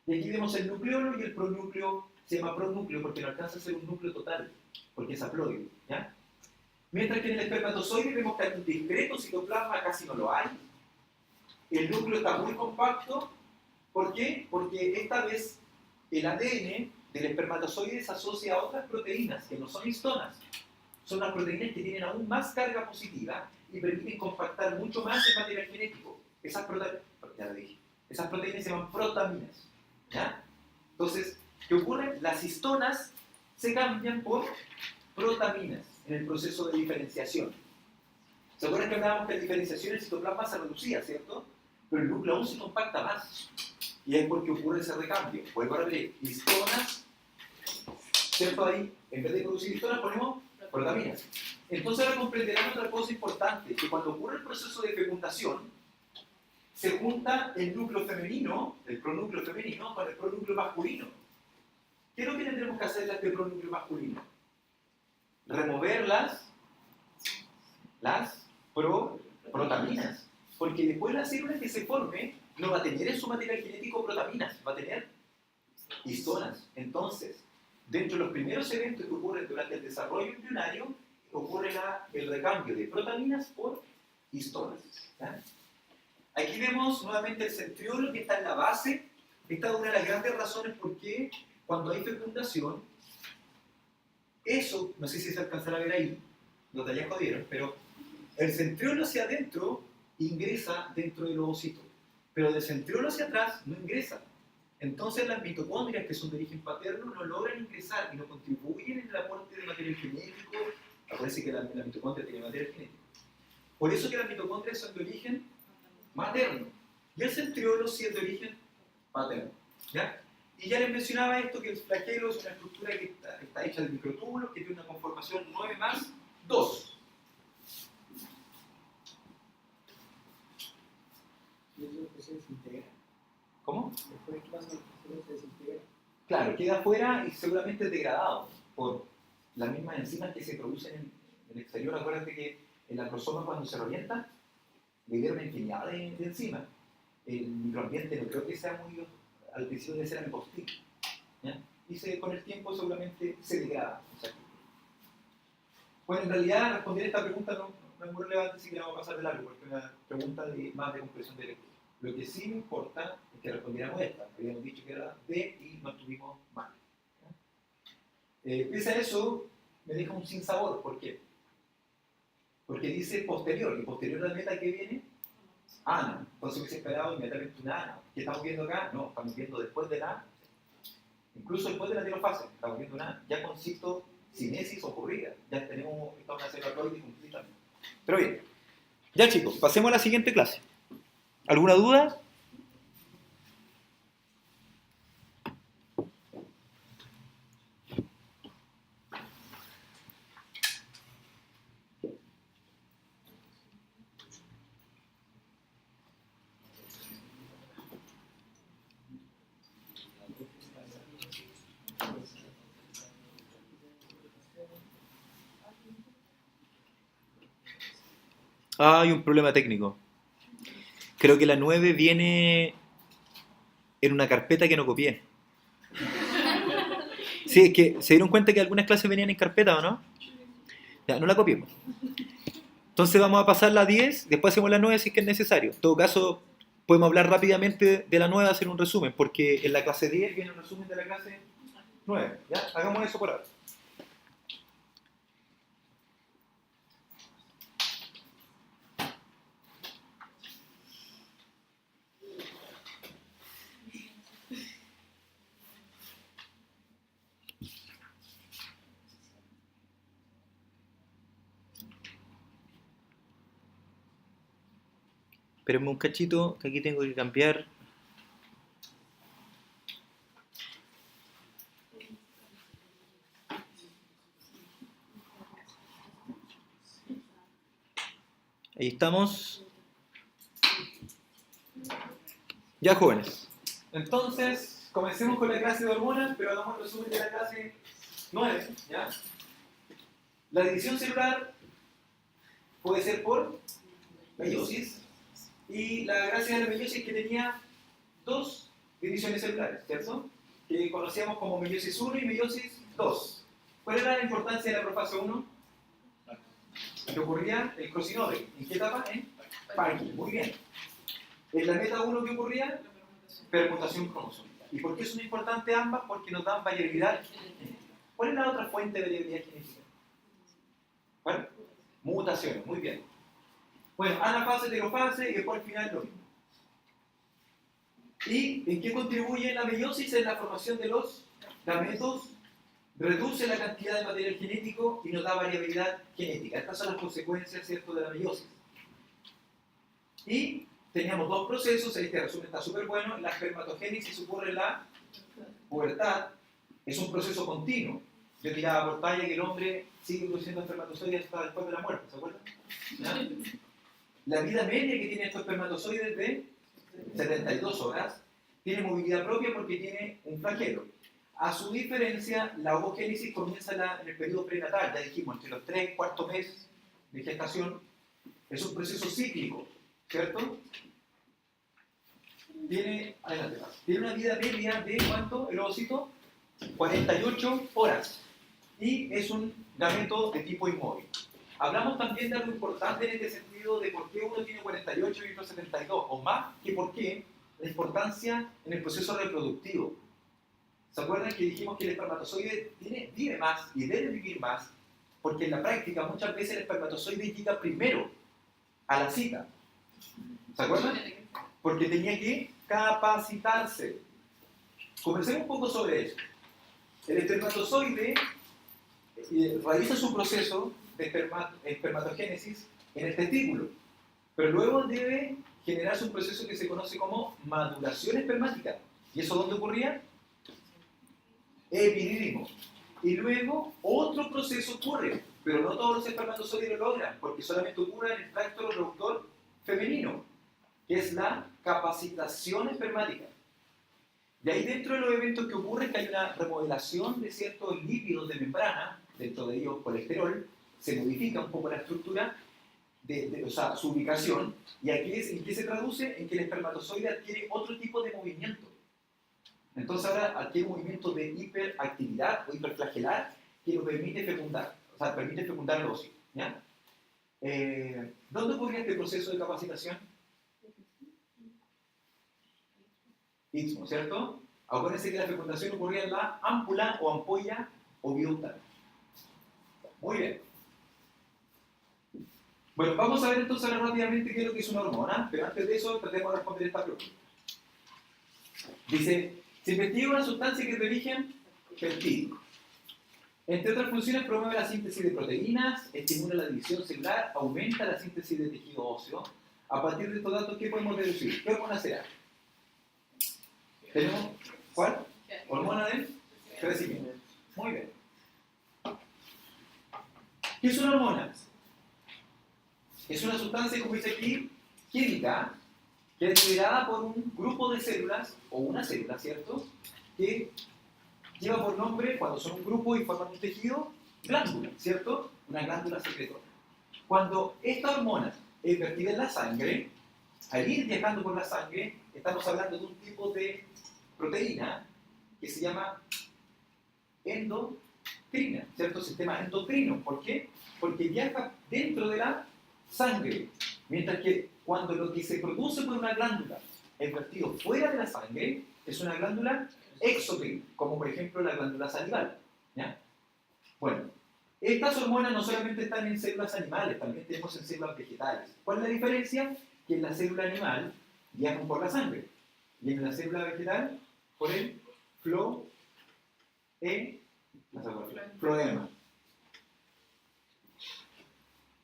Y aquí vemos el nucleolo y el pronúcleo. Se llama pronúcleo porque no alcanza a ser un núcleo total, porque es haploide. ¿Ya? Mientras que en el espermatozoide vemos que hay un discreto citoplasma, casi no lo hay. El núcleo está muy compacto. ¿Por qué? Porque esta vez el ADN del espermatozoide se asocia a otras proteínas que no son histonas. Son las proteínas que tienen aún más carga positiva y permiten compactar mucho más el material genético. Esas proteínas se llaman protaminas. ¿Ya? Entonces, ¿qué ocurre? Las histonas se cambian por protaminas en el proceso de diferenciación. ¿Se acuerdan que hablábamos que la diferenciación del citoplasma se reducía, cierto? Pero el núcleo aún se compacta más. Y es porque ocurre ese recambio. Vuelvo a repetir, histonas, ¿cierto? Ahí, en vez de producir histonas, ponemos protaminas. Entonces ahora comprenderán otra cosa importante, que cuando ocurre el proceso de fecundación, se junta el núcleo femenino, el pronúcleo femenino, con el pronúcleo masculino. ¿Qué es lo que tendremos que hacer en este pronúcleo masculino? Remover las protaminas. Porque después la célula que se forme no va a tener en su material genético protaminas, va a tener histonas. Entonces, dentro de los primeros eventos que ocurren durante el desarrollo embrionario, ocurre el recambio de protaminas por histonas. ¿Ya? Aquí vemos nuevamente el centriolo que está en la base. Esta es una de las grandes razones por qué cuando hay fecundación, eso, no sé si se alcanzará a ver ahí, los de allá jodieron, pero el centriolo hacia adentro ingresa dentro del ovocito, pero del centriolo hacia atrás no ingresa. Entonces las mitocondrias que son de origen paterno no logran ingresar y no contribuyen en el aporte de material genético. Acuérdense que la mitocondria tiene material genético. Por eso que las mitocondrias son de origen materno y el centriolo sí es de origen paterno. ¿Ya? Y ya les mencionaba esto, que el flagelo es una estructura que está hecha de microtúbulos, que tiene una conformación 9+2. ¿Y eso que se desintegra? ¿Cómo? Después que pasa, se desintegra. Claro, queda afuera y seguramente es degradado por las mismas enzimas que se producen en el exterior. Acuérdate que el acrosoma cuando se reorienta libera una infinidad de enzimas. El microambiente no creo que sea muy... Al principio debe ser amigostic, y con el tiempo seguramente se degrada. O sea, bueno, en realidad responder esta pregunta no es muy relevante, así que la vamos a pasar de largo, porque es una pregunta más de comprensión de lectura. Lo que sí me importa es que respondiéramos esta. Habíamos dicho que era D y nos tuvimos mal. Pese a eso, me deja un sinsabor. ¿Por qué? Porque dice posterior, y posterior a la meta que viene, ana. Entonces hubiese esperado inmediatamente una ana. ¿Qué estamos viendo acá? No, estamos viendo después de la, incluso después de la telofase, estamos viendo una ya con citocinesis ocurrida. Ya tenemos una célula ploide completamente. Pero bien, ya chicos, pasemos a la siguiente clase. ¿Alguna duda? Ah, hay un problema técnico. Creo que la 9 viene en una carpeta que no copié. Sí, es que se dieron cuenta que algunas clases venían en carpeta, ¿o no? Ya, no la copiemos. Entonces vamos a pasar la 10, después hacemos la 9 si es que es necesario. En todo caso, podemos hablar rápidamente de la 9, hacer un resumen, porque en la clase 10 viene un resumen de la clase 9. ¿Ya? Hagamos eso por ahora. Espérenme un cachito, que aquí tengo que cambiar. Ahí estamos. Ya, jóvenes. Entonces, comencemos con la clase de hormonas, pero hagamos el resumen de la clase 9. ¿Ya? La división celular puede ser por meiosis. Y la gracia de la meiosis es que tenía dos divisiones celulares, ¿cierto? Que conocíamos como meiosis 1 y meiosis 2. ¿Cuál era la importancia de la profase 1? Que ocurría el crossing-over. ¿En qué etapa? En Parkinson. Muy bien. En la meta 1, ¿qué ocurría? Permutación cromosómica. ¿Y por qué son importantes ambas? Porque nos dan variabilidad genética. ¿Cuál es la otra fuente de variabilidad genética? ¿Cuál? Mutaciones. Muy bien. Bueno, anafase, telofase y después al final lo mismo. ¿Y en qué contribuye la meiosis? En la formación de los gametos reduce la cantidad de material genético y nos da variabilidad genética. Estas son las consecuencias, ¿cierto?, de la meiosis. Y teníamos dos procesos, este resumen está súper bueno. La espermatogénesis ocurre en la pubertad, es un proceso continuo. Yo tiraba por talla que el hombre sigue produciendo espermatozoides hasta después de la muerte, ¿se acuerdan? ¿Ya? La vida media que tiene estos espermatozoides es de 72 horas, tiene movilidad propia porque tiene un flagelo. A su diferencia, la ovogénesis comienza en el periodo prenatal, ya dijimos, entre los 3 y 4 meses de gestación. Es un proceso cíclico, ¿cierto? Tiene una vida media de ¿cuánto? El ovocito, 48 horas. Y es un gameto de tipo inmóvil. Hablamos también de algo importante en este sentido de por qué uno tiene 48 y otro 72, o más que por qué la importancia en el proceso reproductivo. ¿Se acuerdan que dijimos que el espermatozoide vive más y debe vivir más? Porque en la práctica muchas veces el espermatozoide llega primero a la cita. ¿Se acuerdan? Porque tenía que capacitarse. Conversemos un poco sobre eso. El espermatozoide realiza su proceso de espermatogénesis en el testículo, pero luego debe generarse un proceso que se conoce como maduración espermática. ¿Y eso dónde ocurría? Epidídimo. Y luego otro proceso ocurre, pero no todos los espermatozoides lo logran, porque solamente ocurre en el tracto reproductor femenino, que es la capacitación espermática. Y ahí dentro de los eventos que ocurren que hay una remodelación de ciertos lípidos de membrana, dentro de ellos colesterol, se modifica un poco la estructura, o sea, su ubicación, y aquí ¿en qué se traduce? En que el espermatozoide adquiere otro tipo de movimiento. Entonces ahora adquiere un movimiento de hiperactividad o hiperflagelar que lo permite fecundar, o sea, permite fecundar el óvulo. ¿Ya? ¿Dónde ocurre este proceso de capacitación? Istmo, ¿cierto? Acuérdense que la fecundación ocurría en la ámpula o ampolla oviductal. Muy bien. Bueno, vamos a ver entonces rápidamente qué es lo que es una hormona, pero antes de eso tratemos de responder esta pregunta. Dice, se investiga una sustancia que es de origen peptídico. Entre otras funciones promueve la síntesis de proteínas, estimula la división celular, aumenta la síntesis de tejido óseo. A partir de estos datos, ¿qué podemos deducir? ¿Qué hormona será? ¿Tenemos cuál? Hormona del crecimiento. Muy bien. ¿Qué es una hormona? Es una sustancia, como dice aquí, química, que es liberada por un grupo de células, o una célula, ¿cierto?, que lleva por nombre, cuando son un grupo y forman un tejido, glándula, ¿cierto? Una glándula secretora. Cuando esta hormona es vertida en la sangre, al ir viajando por la sangre, estamos hablando de un tipo de proteína que se llama endocrina, ¿cierto? Sistema endocrino. ¿Por qué? Porque viaja dentro de la sangre, mientras que cuando lo que se produce por una glándula es vertido fuera de la sangre, es una glándula exocrina, como por ejemplo la glándula salival. ¿Ya? Bueno, estas hormonas no solamente están en células animales, también tenemos en células vegetales. ¿Cuál es la diferencia? Que en la célula animal viajan por la sangre y en la célula vegetal por el floema.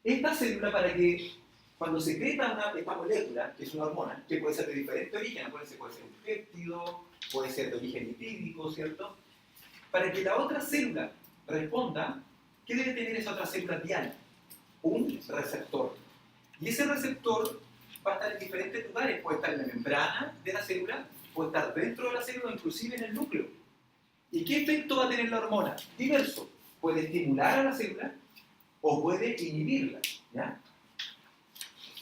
Esta célula, para que cuando secreta esta molécula, que es una hormona, que puede ser de diferente origen, puede ser un péptido, puede ser de origen lipídico, ¿cierto? Para que la otra célula responda, ¿qué debe tener esa otra célula diana? Un receptor. Y ese receptor va a estar en diferentes lugares, puede estar en la membrana de la célula, puede estar dentro de la célula, inclusive en el núcleo. ¿Y qué efecto va a tener la hormona? Diverso. Puede estimular a la célula o puede inhibirla. ¿Ya?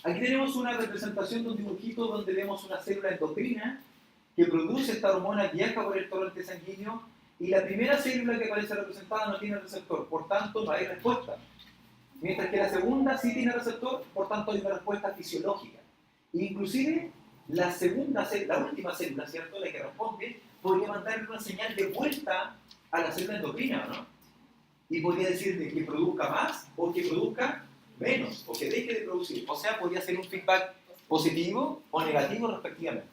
Aquí tenemos una representación de un dibujito donde vemos una célula endocrina que produce esta hormona, viaja por el torrente sanguíneo y la primera célula que aparece representada no tiene receptor, por tanto no hay respuesta. Mientras que la segunda sí tiene receptor, por tanto hay una respuesta fisiológica. Inclusive la última célula, ¿cierto?, la que responde, podría mandarle una señal de vuelta a la célula endocrina, ¿no? Y podría decirle que produzca más o que produzca menos, o que deje de producir. O sea, podría ser un feedback positivo o negativo respectivamente.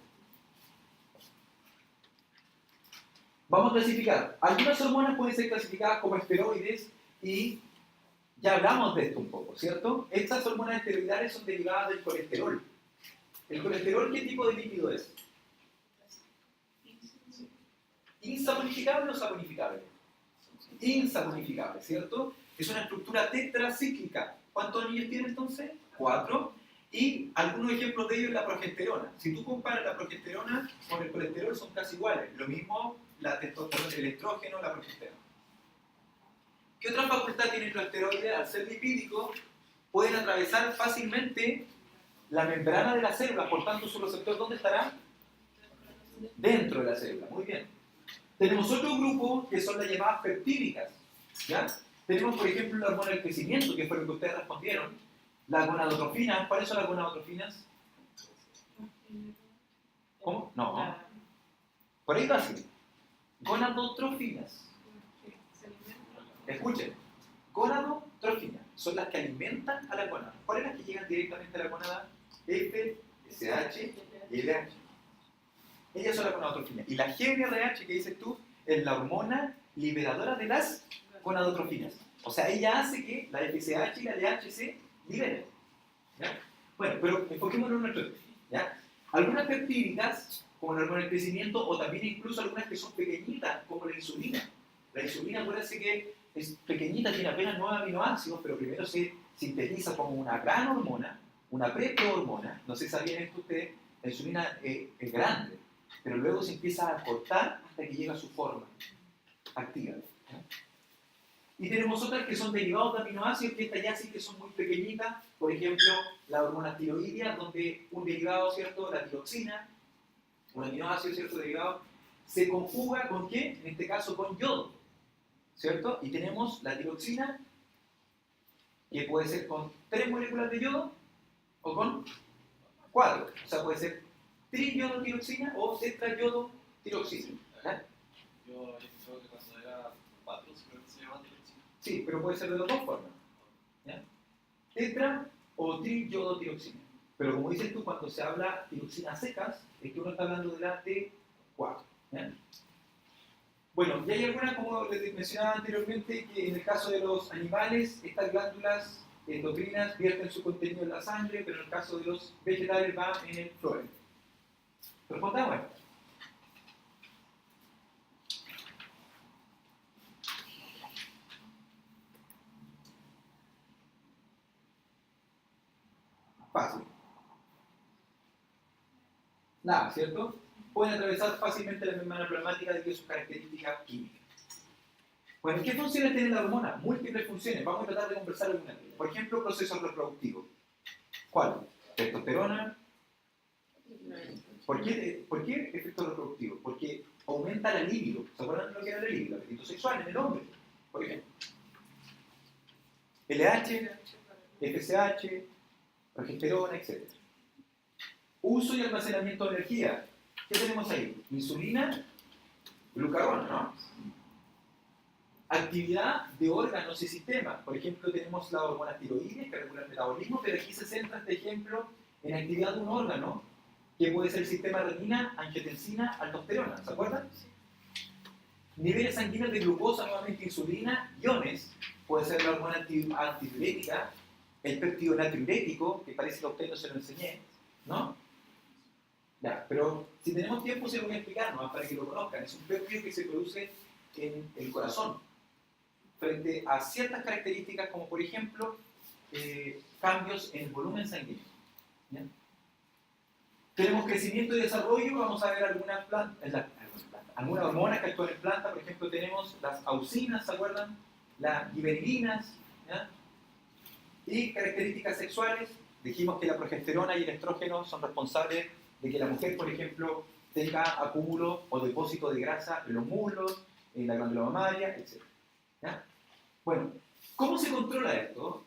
Vamos a clasificar. Algunas hormonas pueden ser clasificadas como esteroides y ya hablamos de esto un poco, ¿cierto? Estas hormonas esteroidales son derivadas del colesterol. ¿El colesterol qué tipo de lípido es? ¿Insaponificable o saponificable? Insaponificable, ¿cierto? Es una estructura tetracíclica. ¿Cuántos anillos tiene entonces? 4. Y algunos ejemplos de ello es la progesterona. Si tú comparas la progesterona con el colesterol son casi iguales. Lo mismo el estrógeno, la progesterona. ¿Qué otra facultad tienen los esteroides? Al ser lipídicos, pueden atravesar fácilmente la membrana de la célula. Por tanto, su receptor, ¿dónde estará? Dentro de la célula. Muy bien. Tenemos otro grupo que son las llamadas peptídicas. ¿Ya? Tenemos, por ejemplo, la hormona del crecimiento, que fue lo que ustedes respondieron. Las gonadotrofinas. ¿Cuáles son las gonadotrofinas? ¿Cómo? No. Por ahí va así. Gonadotrofinas. Escuchen. Gonadotrofinas son las que alimentan a la gónada. ¿Cuáles son las que llegan directamente a la gónada? FSH y LH. Ellas son las gonadotrofinas. Y la GnRH que dices tú es la hormona liberadora de las gonadotrofinas. O sea, ella hace que la FSH y la LH se liberen. ¿Ya? Bueno, pero enfoquémonos en nuestro tema. ¿Ya? Algunas peptídicas, como la hormona del crecimiento, o también incluso algunas que son pequeñitas, como la insulina. La insulina, acuérdense que es pequeñita, tiene apenas 9 aminoácidos, pero primero se sintetiza como una gran hormona, una preprohormona. No sé si sabían esto ustedes, la insulina es grande, pero luego se empieza a cortar hasta que llega a su forma activa. ¿Ya? Y tenemos otras que son derivados de aminoácidos, que estas ya sí que son muy pequeñitas. Por ejemplo, la hormona tiroidea, donde un derivado, ¿cierto?, la tiroxina, un aminoácido, ¿cierto?, derivado, se conjuga ¿con qué? En este caso con yodo, ¿cierto? Y tenemos la tiroxina, que puede ser con 3 moléculas de yodo o con 4. O sea, puede ser triyodotiroxina o tetrayodotiroxina. ¿Ya? Yo había escuchado que cuando era 4 se llama tiroxina. Sí, pero puede ser de las dos formas. ¿Ya? Tetra o triyodotiroxina. Pero como dices tú, cuando se habla de tiroxinas secas, es que uno está hablando de la T4. ¿Ya? Bueno, y hay algunas, como les mencionaba anteriormente, que en el caso de los animales, estas glándulas endocrinas vierten su contenido en la sangre, pero en el caso de los vegetales va en el floema. Respondamos a esto. Fácil. Nada, ¿cierto? Pueden atravesar fácilmente la membrana plasmática debido a sus características químicas. Bueno, ¿qué funciones tiene la hormona? Múltiples funciones. Vamos a tratar de conversar algunas de ellas. Por ejemplo, proceso reproductivo. ¿Cuál? Testosterona. ¿Por qué efecto reproductivo? Porque aumenta la libido. ¿Se acuerdan de lo que era la libido? El apetito sexual en el hombre, por ejemplo. LH, FSH, progesterona, etc. Uso y almacenamiento de energía. ¿Qué tenemos ahí? Insulina, glucagón, ¿no? Actividad de órganos y sistemas. Por ejemplo, tenemos la hormona tiroides que regula el metabolismo, pero aquí se centra este ejemplo en actividad de un órgano, que puede ser el sistema renina, angiotensina, aldosterona. ¿Se acuerdan? Niveles sanguíneos de glucosa, nuevamente insulina, iones. Puede ser la hormona antidiurética, el péptido natriurético, que parece que a ustedes no se lo enseñé, ¿no? Ya, pero si tenemos tiempo se lo voy a explicar, ¿no? Para que lo conozcan. Es un péptido que se produce en el corazón frente a ciertas características como por ejemplo cambios en el volumen sanguíneo. ¿Ya? Tenemos crecimiento y desarrollo. Vamos a ver algunas algunas hormonas que actúan en planta. Por ejemplo, tenemos las auxinas, ¿se acuerdan? Las gibberelinas, ¿ya? Y características sexuales. Dijimos que la progesterona y el estrógeno son responsables de que la mujer, por ejemplo, tenga acúmulo o depósito de grasa en los muslos, en la glándula mamaria, etc. ¿Ya? Bueno, ¿cómo se controla esto?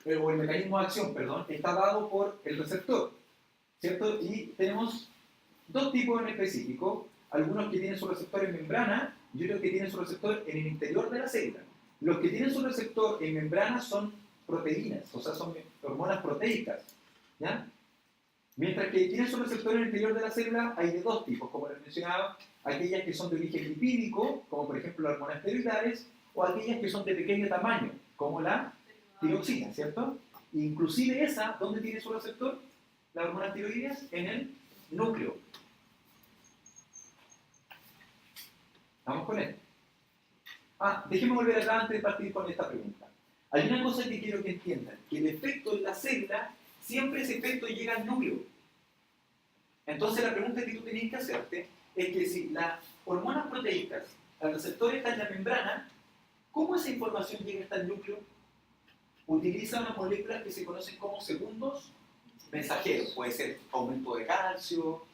O el mecanismo de acción, perdón, está dado por el receptor, ¿cierto? Y tenemos dos tipos en específico, algunos que tienen su receptor en membrana y otros que tienen su receptor en el interior de la célula. Los que tienen su receptor en membrana son proteínas, o sea, son hormonas proteicas, ¿ya? Mientras que tienen sus receptores en el interior de la célula, hay de dos tipos, como les mencionaba, aquellas que son de origen lipídico, como por ejemplo las hormonas esteroidales, o aquellas que son de pequeño tamaño, como la tiroxina, ¿cierto? Inclusive esa, ¿dónde tiene su receptor? Las hormonas tiroideas en el núcleo. ¿Vamos con esto? Déjenme volver acá antes de partir con esta pregunta. Hay una cosa que quiero que entiendan, que el efecto en la célula, siempre ese efecto llega al núcleo. Entonces la pregunta que tú tenías que hacerte es que si las hormonas proteicas, el receptor está en la membrana, ¿cómo esa información llega hasta el núcleo? Utiliza unas moléculas que se conocen como segundos mensajeros. Puede ser aumento de calcio,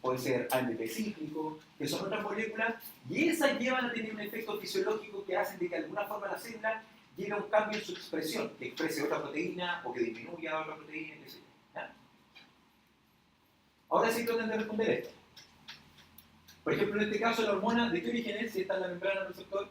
puede ser AMP cíclico, que son otras moléculas, y esas llevan a tener un efecto fisiológico que hacen de que de alguna forma la célula llegue a un cambio en su expresión, que exprese otra proteína o que disminuya otra proteína, etc. ¿Ya? Ahora sí traten de responder esto. Por ejemplo, en este caso, la hormona, ¿de qué origen es? Si está en la membrana del receptor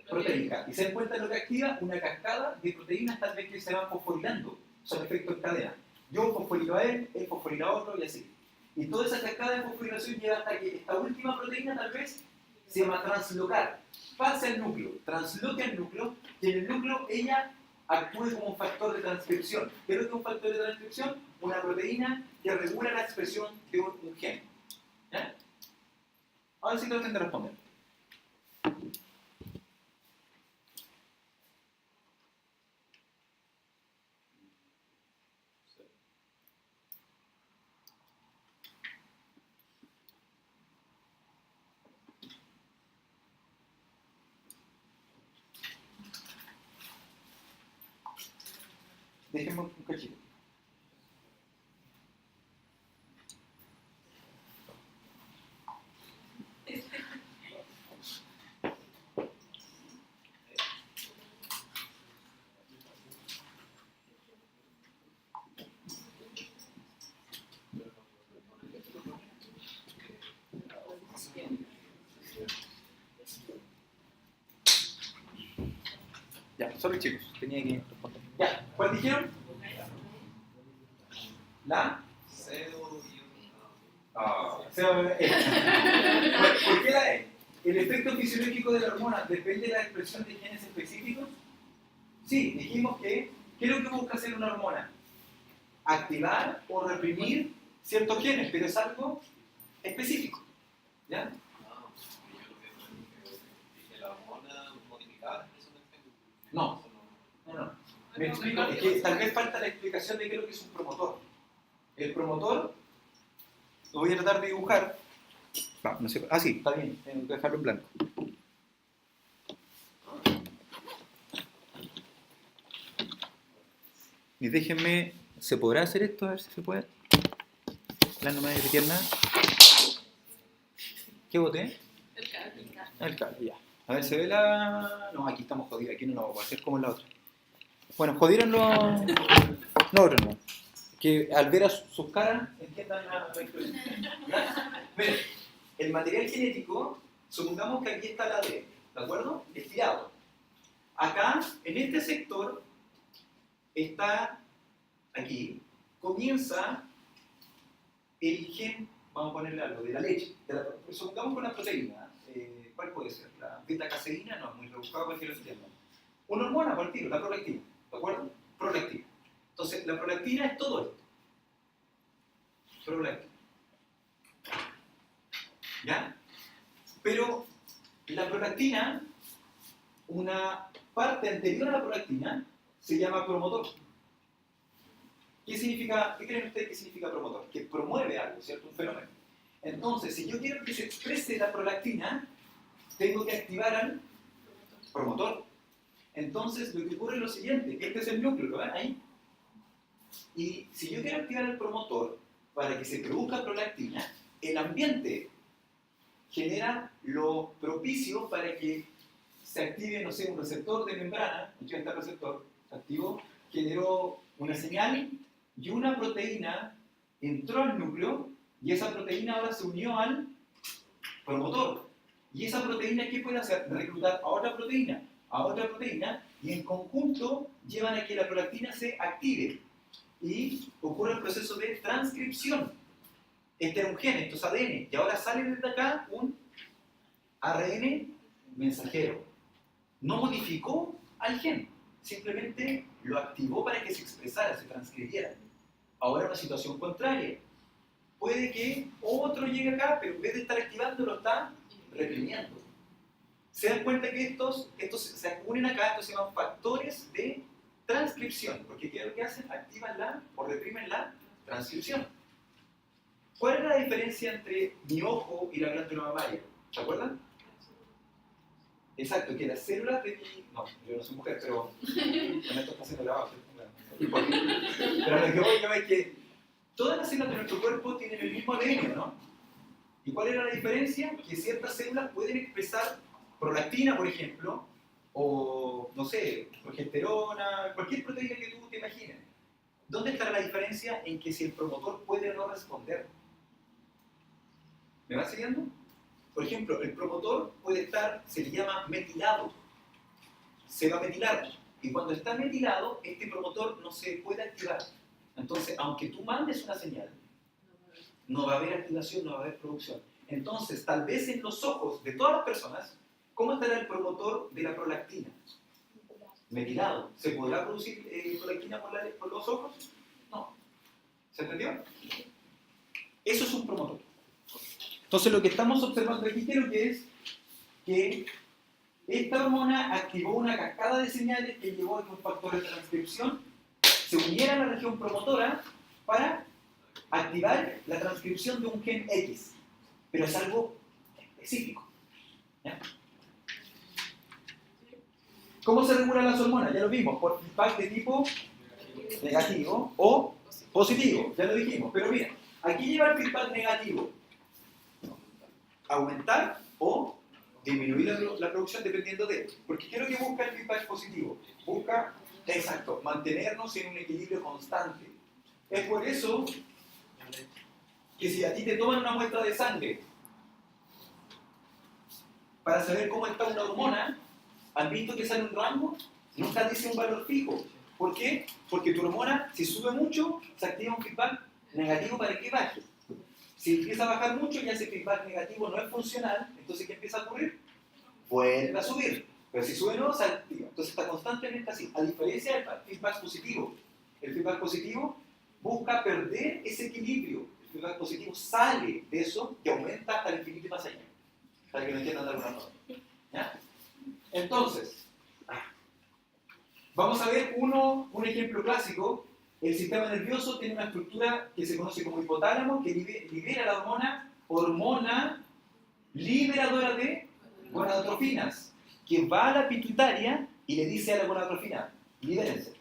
proteica. Y se dan cuenta de lo que activa una cascada de proteínas tal vez que se van fosforilando. Son efectos en cadena. Yo fosforilo a él fosforila a otro y así. Y toda esa cascada de fosforilación llega hasta que esta última proteína tal vez se llama translocar. Pasa al núcleo, transloca el núcleo, y en el núcleo ella actúe como un factor de transcripción. ¿Qué es lo que es un factor de transcripción? Una proteína que regula la expresión de un gen. ¿Ya? Ahora sí traten de responder. Déjenme un cachito. Ya, solo chicos, tenía que responder. Ya, ¿cuál dijeron? ¿La? ¿Por qué la E? ¿El efecto fisiológico de la hormona depende de la expresión de genes específicos? Sí, dijimos que, ¿qué es lo que busca hacer una hormona? Activar o reprimir ciertos genes, pero es algo específico. ¿Ya? No. Me explico, es que tal vez falta la explicación de qué es lo que es un promotor. El promotor, lo voy a tratar de dibujar. No sé. Sí, está bien, tengo que dejarlo en blanco. Y déjenme, ¿se podrá hacer esto? A ver si se puede. La no me decir nada. ¿Qué boté? El cable, ya. A ver, ¿se ve la...? No, aquí estamos jodidos, aquí no lo vamos a hacer como en la otra. Bueno, jodieron los... No, otros no. Que al ver a sus caras entiendan la expresión. Miren, el material genético, supongamos que aquí está la D, ¿de acuerdo? Estirado. Acá, en este sector, está, aquí, comienza el gen, vamos a ponerle algo, de la leche. Supongamos con la proteína. ¿Cuál puede ser? La beta-caseína, no, es muy rebuscado, cualquiera se llama. Una hormona, por tiro, la prolactina, ¿de acuerdo? Prolactina. Entonces, la prolactina es todo esto. Prolactina. ¿Ya? Pero la prolactina, una parte anterior a la prolactina, se llama promotor. ¿Qué creen ustedes que significa promotor? Que promueve algo, ¿cierto? Un fenómeno. Entonces, si yo quiero que se exprese la prolactina, tengo que activar al promotor. Entonces, lo que ocurre es lo siguiente, este es el núcleo, ¿lo ven ahí? Y si yo quiero activar el promotor para que se produzca prolactina, el ambiente genera lo propicio para que se active, no sé, un receptor de membrana. Aquí está el receptor, se activó, generó una señal y una proteína entró al núcleo y esa proteína ahora se unió al promotor. Y esa proteína, ¿qué puede hacer? Reclutar a otra proteína, y en conjunto llevan a que la prolactina se active. y ocurre el proceso de transcripción. Este era un gen, esto es ADN, y ahora sale desde acá un ARN mensajero. No modificó al gen, simplemente lo activó para que se expresara, se transcribiera. Ahora una situación contraria. Puede que otro llegue acá, pero en vez de estar activando, lo está reprimiendo. Se dan cuenta que estos se unen acá, estos se llaman factores de transcripción, porque ¿qué es lo que hacen? Activan o reprimen la transcripción. ¿Cuál es la diferencia entre mi ojo y la glándula mamaria? ¿Se acuerdan? Exacto, que las células de mi... No, yo no soy mujer, pero... Con esto está haciendo grabado. Pero lo que voy yo es que todas las células de nuestro cuerpo tienen el mismo ADN, ¿no? ¿Y cuál era la diferencia? Que ciertas células pueden expresar prolactina, por ejemplo, o, no sé, progesterona, cualquier proteína que tú te imagines. ¿Dónde estará la diferencia en que si el promotor puede o no responder? ¿Me va siguiendo? Por ejemplo, el promotor puede estar, se le llama metilado. Se va a metilar. Y cuando está metilado, este promotor no se puede activar. Entonces, aunque tú mandes una señal, no va a haber activación, no va a haber producción. Entonces, tal vez en los ojos de todas las personas, ¿cómo estará el promotor de la prolactina? Metilado. ¿Se podrá producir prolactina por los ojos? No. ¿Se entendió? Eso es un promotor. Entonces, lo que estamos observando aquí, creo que es que esta hormona activó una cascada de señales que llevó a que un factor de transcripción se uniera a la región promotora para activar la transcripción de un gen X. Pero es algo específico. ¿Ya? ¿Cómo se regulan las hormonas? Ya lo vimos, por feedback de tipo negativo o positivo, ya lo dijimos. Pero mira, aquí lleva el feedback negativo. Aumentar o disminuir la producción dependiendo de... Porque quiero que busque el feedback positivo. Busca, exacto, mantenernos en un equilibrio constante. Es por eso que si a ti te toman una muestra de sangre para saber cómo está una hormona, ¿han visto que sale un rango? Nunca dice un valor fijo. ¿Por qué? Porque tu hormona, si sube mucho, se activa un feedback negativo para que baje. Si empieza a bajar mucho y ese feedback negativo no es funcional, entonces ¿qué empieza a ocurrir? Vuelve a subir. Pero si sube no, se activa. Entonces está constantemente así. A diferencia del feedback positivo. El feedback positivo busca perder ese equilibrio. El feedback positivo sale de eso y aumenta hasta el infinito y más allá. Para que me entiendan de alguna forma. ¿Ya? Entonces, vamos a ver un ejemplo clásico. El sistema nervioso tiene una estructura que se conoce como hipotálamo, que libera la hormona liberadora de gonadotrofinas, que va a la pituitaria y le dice a la gonadotrofina, libérense.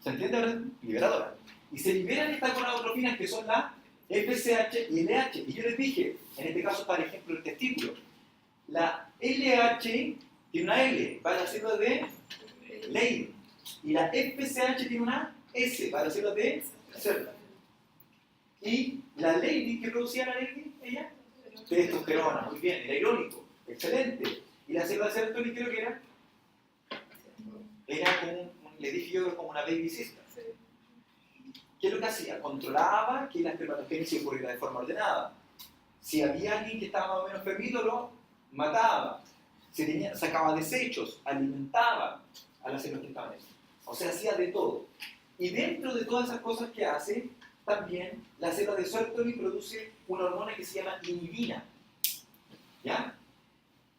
¿Se entiende ahora? Liberadora. Y se liberan estas gonadotrofinas que son la FSH y LH. Y yo les dije, en este caso para ejemplo el testículo, la LH tiene una L, va a la célula de Leydig. Y la FSH tiene una S, para la célula de célula. Y la Leydig, ¿qué producía la Leydig? Ella, testosterona, muy bien, era irónico, excelente. Y la célula de serotonina creo que era como le dije yo, como una baby sister. ¿Qué es lo que hacía? Controlaba que la espermatogénesis ocurriera de forma ordenada. Si había alguien que estaba más o menos enfermito, lo mataba. Sacaba desechos, alimentaba a las células que estaban ahí. O sea, hacía de todo. Y dentro de todas esas cosas que hace, también la célula de Sertoli produce una hormona que se llama inhibina. ¿Ya?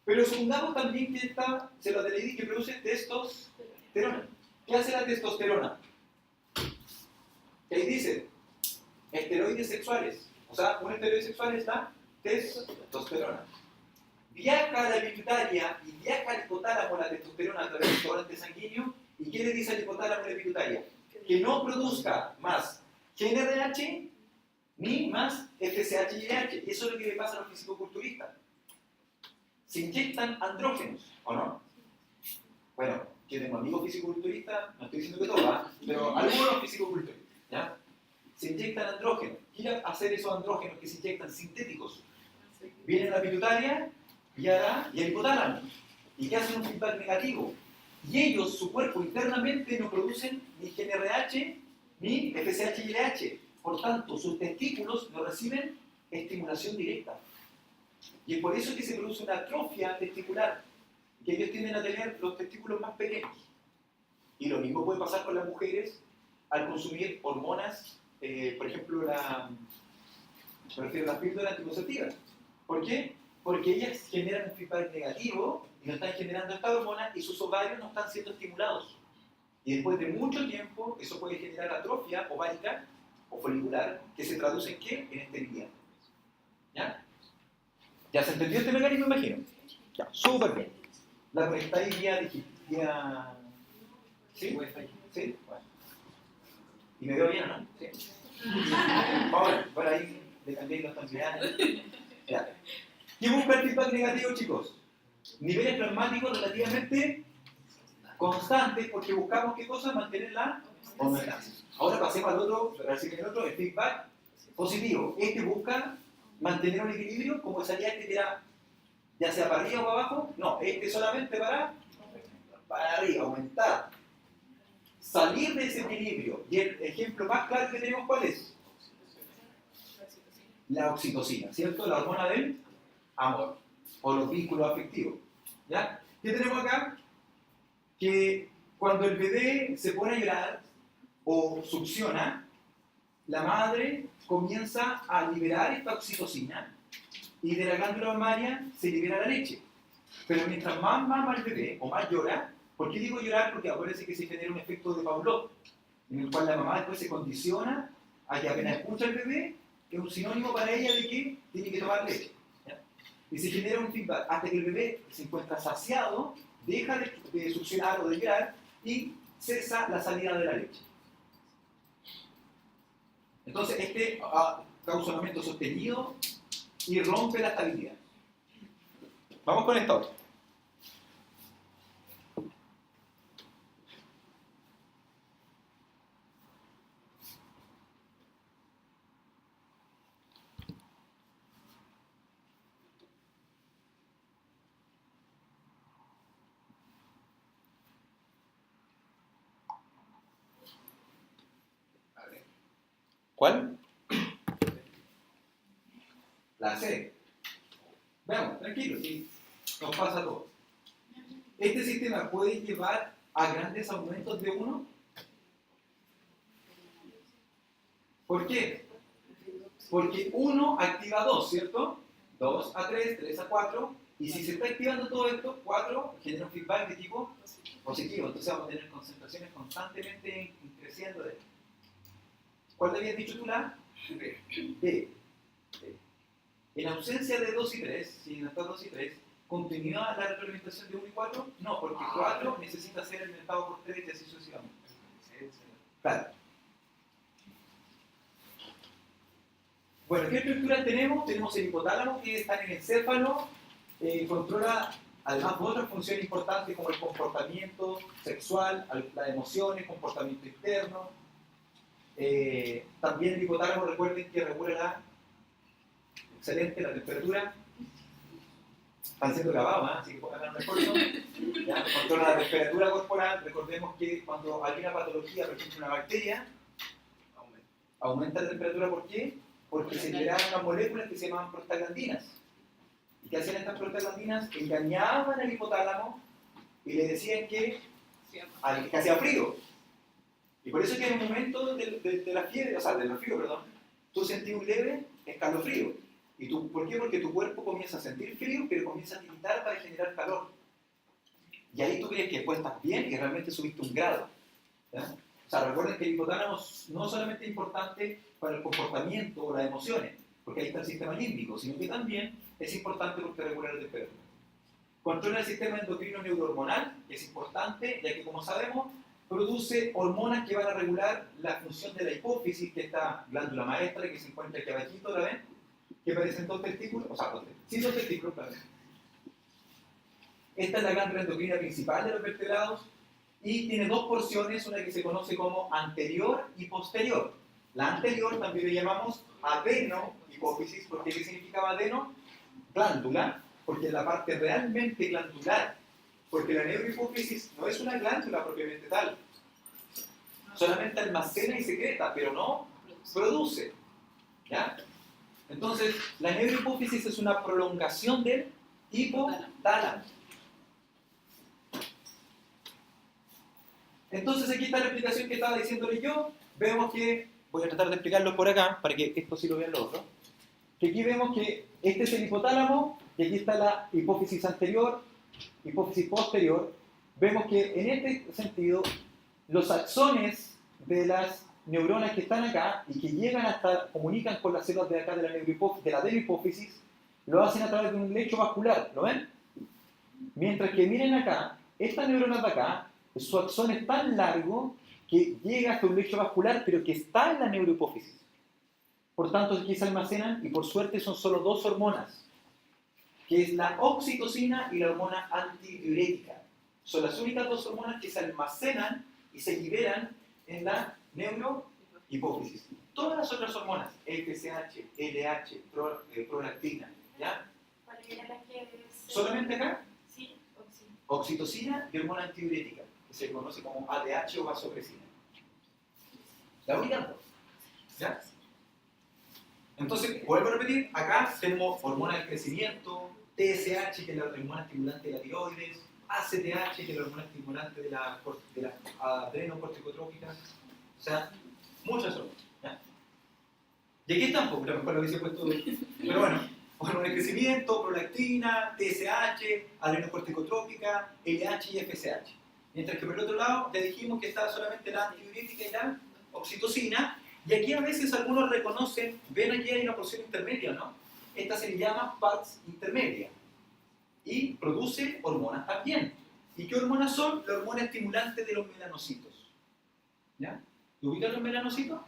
Pero supongamos también que esta célula de Leydig que produce testosterona. ¿Qué hace la testosterona? ¿Qué dice? Esteroides sexuales. O sea, un esteroide sexual es la testosterona. Viaja a la pituitaria y viaja al hipotálamo la testosterona a través del torrente sanguíneo. ¿Y qué le dice al hipotálamo de la pituitaria? Que no produzca más GnRH ni más FSH y LH. Y eso es lo que le pasa a los fisicoculturistas. Se inyectan andrógenos, ¿o no? Bueno, yo tengo amigos fisicoculturistas, no estoy diciendo que todos, pero algunos fisicoculturistas, ¿ya? Se inyectan andrógenos. Quieren hacer esos andrógenos que se inyectan sintéticos. Vienen a la pituitaria y al hipotálamo. ¿Y qué hacen? Un feedback negativo. Y ellos, su cuerpo internamente, no producen ni GnRH ni FSH y LH. Por tanto, sus testículos no reciben estimulación directa. Y es por eso que se produce una atrofia testicular, que ellos tienden a tener los testículos más pequeños. Y lo mismo puede pasar con las mujeres al consumir hormonas, por ejemplo, me refiero a las píldoras anticonceptivas. ¿Por qué? Porque ellas generan un feedback negativo y no están generando esta hormona y sus ovarios no están siendo estimulados. Y después de mucho tiempo, eso puede generar atrofia ovárica o folicular, que se traduce en ¿qué? En esterilidad. ¿Ya? ¿Ya se entendió este mecanismo, imagino? Ya, súper bien. La conectáis vía... ¿Sí? ¿Sí? Bueno. ¿Y me veo bien o no? Sí. Vamos a ver, por ahí le cambié los también. Ya. ¿Qué busca el feedback negativo, chicos? Niveles plasmáticos relativamente constantes, porque buscamos ¿qué cosa? Mantener la homeostasis. Ahora pasemos al otro, el feedback positivo. Este busca mantener un equilibrio, como salía este que era ya sea para arriba o para abajo. No, este solamente para arriba, aumentar. Salir de ese equilibrio. Y el ejemplo más claro que tenemos, ¿cuál es? La oxitocina, ¿cierto? La hormona del amor o los vínculos afectivos. ¿Ya? ¿Qué tenemos acá? Que cuando el bebé se pone a llorar o succiona, la madre comienza a liberar esta oxitocina y de la glándula mamaria se libera la leche. Pero mientras más mama el bebé o más llora, ¿por qué digo llorar? Porque acuérdense que se genera un efecto de Pavlov, en el cual la mamá después se condiciona a que apenas escucha al bebé, que es un sinónimo para ella de que tiene que tomar leche. ¿Ya? Y se genera un feedback hasta que el bebé se encuentra saciado, deja de succionar o de llorar y cesa la salida de la leche. Entonces este causa un aumento sostenido y rompe la estabilidad. Vamos con esta otra. ¿Cuál? La C. Veamos, tranquilo, sí, nos pasa a todos. ¿Este sistema puede llevar a grandes aumentos de 1? ¿Por qué? Porque 1 activa 2, ¿cierto? 2 a 3, 3 a 4, y si se está activando todo esto, 4 genera un feedback de tipo positivo, entonces vamos a tener concentraciones constantemente creciendo de esto. ¿Cuál te habías dicho tú, la? D. En ausencia de 2 y 3, si no está 2 y 3, ¿continúa la retroalimentación de 1 y 4? No, porque 4 necesita ser alimentado por 3 y así sucesivamente. Claro. Bueno, ¿qué estructuras tenemos? Tenemos el hipotálamo que está en el encéfalo, controla además de otras funciones importantes como el comportamiento sexual, las emociones, comportamiento interno. También el hipotálamo, recuerden que regula la temperatura. Están siendo grabados, así que hagan un esfuerzo. Controla la temperatura corporal. Recordemos que cuando hay una patología, por ejemplo una bacteria, aumenta la temperatura. ¿Por qué? Porque se liberaban unas moléculas que se llamaban prostaglandinas. ¿Y qué hacían estas prostaglandinas? Engañaban al hipotálamo y le decían que hacía frío. Y por eso es que en un momento de la fiebre, o sea, del resfrío, perdón, tú sentís un leve escalofrío. ¿Y tú, por qué? Porque tu cuerpo comienza a sentir frío, pero comienza a tiritar para generar calor. Y ahí tú crees que después estás bien y realmente subiste un grado. ¿Ya? O sea, recuerden que el hipotálamo no solamente es importante para el comportamiento o las emociones, porque ahí está el sistema límbico, sino que también es importante porque regula la temperatura. Controla el sistema endocrino neurohormonal, que es importante, ya que como sabemos, produce hormonas que van a regular la función de la hipófisis, que es esta glándula maestra que se encuentra aquí abajito, ¿la ven? Que parecen dos testículos, o sea, sí dos testículos, claro. Esta es la glándula endocrina principal de los vertebrados y tiene dos porciones, una que se conoce como anterior y posterior. La anterior también le llamamos adeno-hipófisis, porque ¿qué significaba adeno? Glándula, porque es la parte realmente glandular, porque la neurohipófisis no es una glándula propiamente tal. Solamente almacena y secreta, pero no produce. ¿Ya? Entonces, la neurohipófisis es una prolongación del hipotálamo. Entonces, aquí está la explicación que estaba diciéndole yo. Vemos que, voy a tratar de explicarlo por acá, para que esto sí lo vean los otros. Que aquí vemos que este es el hipotálamo, y aquí está la hipófisis anterior, hipófisis posterior. Vemos que en este sentido, los axones de las neuronas que están acá y que llegan hasta, comunican con las células de acá de la neurohipófisis, lo hacen a través de un lecho vascular, ¿lo ven? Mientras que miren acá, estas neuronas de acá, su axón es tan largo que llega hasta un lecho vascular, pero que está en la neurohipófisis. Por tanto, aquí se almacenan, y por suerte son solo dos hormonas, que es la oxitocina y la hormona antidiurética. Son las únicas dos hormonas que se almacenan y se liberan en la neurohipófisis. Todas las otras hormonas, FSH, LH, prolactina, ¿ya? Solamente acá, Sí, oxitocina y hormona antidiurética, que se conoce como ADH o vasopresina. ¿La única dos? ¿Ya? Entonces, vuelvo a repetir, acá tenemos hormona del crecimiento, TSH, que es la hormona estimulante de la tiroides, ACTH, que es la hormona estimulante de la adrenocorticotrópica, o sea, muchas hormonas. ¿Ya? Y aquí están, porque a lo mejor lo hubiese puesto, pero bueno, hormona del crecimiento, prolactina, TSH, adrenocorticotrópica, LH y FSH. Mientras que por el otro lado, ya dijimos que está solamente la antidiurética y la oxitocina, y aquí a veces algunos reconocen, ven aquí hay una porción intermedia, ¿no? Esta se le llama PAX intermedia. Y produce hormonas también. ¿Y qué hormonas son? La hormona estimulante de los melanocitos. ¿Ya? ¿Ubican los melanocitos?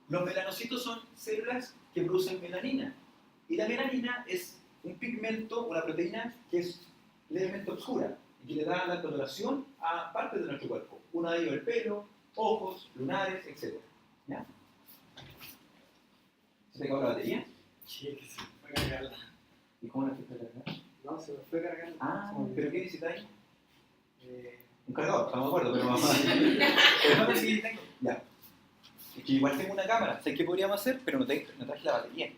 Los melanocitos son células que producen melanina. Y la melanina es un pigmento, una proteína que es levemente oscura y que le da la coloración a partes de nuestro cuerpo. Una de ellos el pelo, ojos, lunares, etc. ¿Ya? ¿Se te acabó la batería? Sí, que se fue a cargarla. ¿Y cómo la fuiste a cargar? No, se me fue a cargarla. Ah, ¿pero qué necesitáis? Eh, Un cargador, estamos de acuerdo, pero vamos a sí, tengo. Ya. Es que igual tengo una cámara, sé qué podríamos hacer, pero no traje la batería.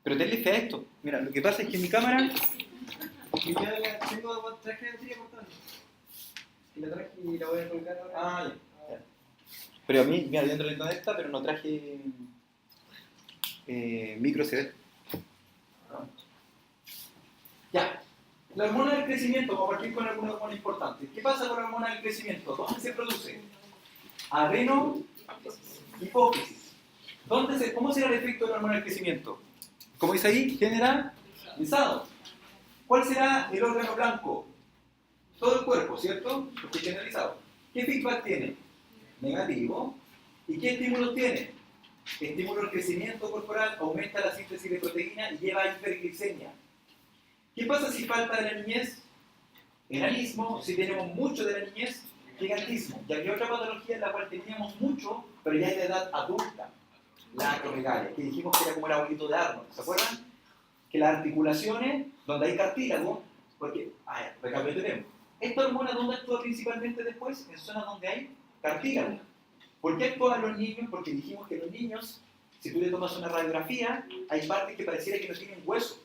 Pero tenle fe a esto. Mira, lo que pasa es que mi cámara... y yo traje la batería portable. Y la traje y la voy a colgar ahora. Ah, ya. Pero a mí, mira, dentro de toda esta, pero no traje micro CD. Ya. La hormona del crecimiento, vamos a partir con alguna hormona importante. ¿Qué pasa con la hormona del crecimiento? ¿Dónde se produce? Adrenohipófisis. ¿Cómo será el efecto de la hormona del crecimiento? Como dice ahí, generalizado. ¿Cuál será el órgano blanco? Todo el cuerpo, ¿cierto? Porque es generalizado. ¿Qué feedback tiene? Negativo. ¿Y qué estímulos tiene? Estímulo al crecimiento corporal, aumenta la síntesis de proteína y lleva a hiperglicemia. ¿Qué pasa si falta de la niñez? Enanismo. Si tenemos mucho de la niñez, gigantismo. Y había otra patología en la cual teníamos mucho, pero ya es de edad adulta. La acromegalia, que dijimos que era como el abuelito de Arnold. ¿Se acuerdan? Que las articulaciones, donde hay cartílago, porque, recapitulemos. Esta hormona, ¿dónde actúa principalmente después? En zonas donde hay cartílago. ¿Por qué actúa en los niños? Porque dijimos que los niños, si tú le tomas una radiografía, hay partes que pareciera que no tienen hueso,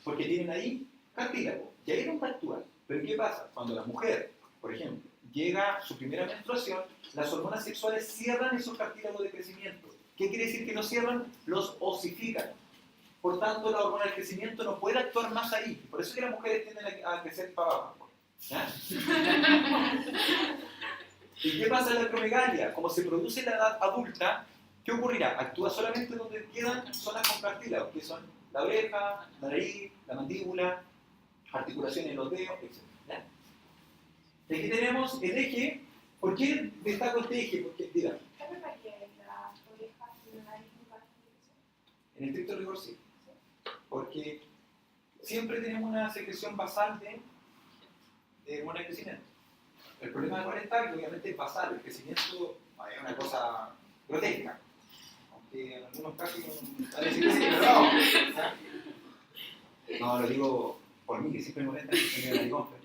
porque tienen ahí cartílago. Y ahí es donde actúan. Pero ¿qué pasa? Cuando la mujer, por ejemplo, llega a su primera menstruación, las hormonas sexuales cierran esos cartílagos de crecimiento. ¿Qué quiere decir que los cierran? Los osifican. Por tanto, la hormona del crecimiento no puede actuar más ahí. Por eso es que las mujeres tienden a crecer para abajo. ¿Ya? ¿Y qué pasa en la acromegalia? Como se produce en la edad adulta, ¿qué ocurrirá? Actúa solamente donde quedan zonas con cartílagos, que son la oreja, la nariz, la mandíbula, articulaciones en los dedos, etc. ¿Ya? Y aquí tenemos el eje. ¿Por qué destaco este eje? Porque, dígame. En estricto rigor sí. Porque siempre tenemos una secreción basal de hormona de crecimiento. El problema con esta es que obviamente es basal, el crecimiento es una cosa grotesca. Aunque en algunos casos parece que sí, pero no. No, lo digo por mí, que siempre me molesta que me la compre.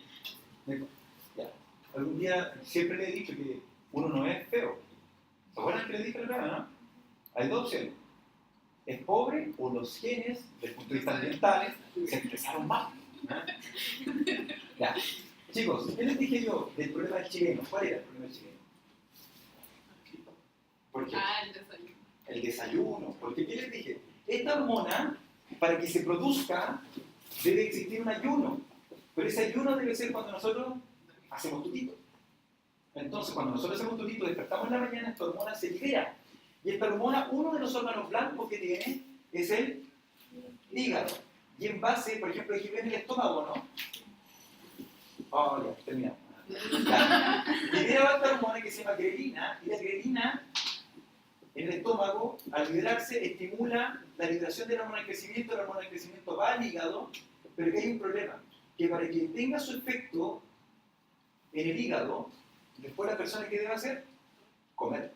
Ya. Algún día siempre le he dicho que uno no es feo. ¿Se acuerdan que les dije el programa, no? Hay dos opciones. Es pobre o los genes, desde el punto de vista ambiental, se expresaron mal. Ya. Chicos, ¿qué les dije yo del problema del chileno? ¿Cuál era el problema del chileno? ¿Por qué? Ah, el desayuno. El desayuno. Porque, ¿qué les dije? Esta hormona, para que se produzca, debe existir un ayuno. Pero ese ayuno debe ser cuando nosotros hacemos tutito. Entonces, cuando nosotros hacemos tutito, despertamos en la mañana, esta hormona se libera. Y esta hormona, uno de los órganos blancos que tiene es el hígado. Y en base, por ejemplo, aquí ven el estómago, ¿no? Oh, ya, terminamos. Ya. Libera esta hormona que se llama grelina, y la grelina en el estómago, al liberarse, estimula la liberación de la hormona del crecimiento. La hormona del crecimiento va al hígado, pero que hay un problema, que para que tenga su efecto en el hígado, después la persona que debe hacer, comer.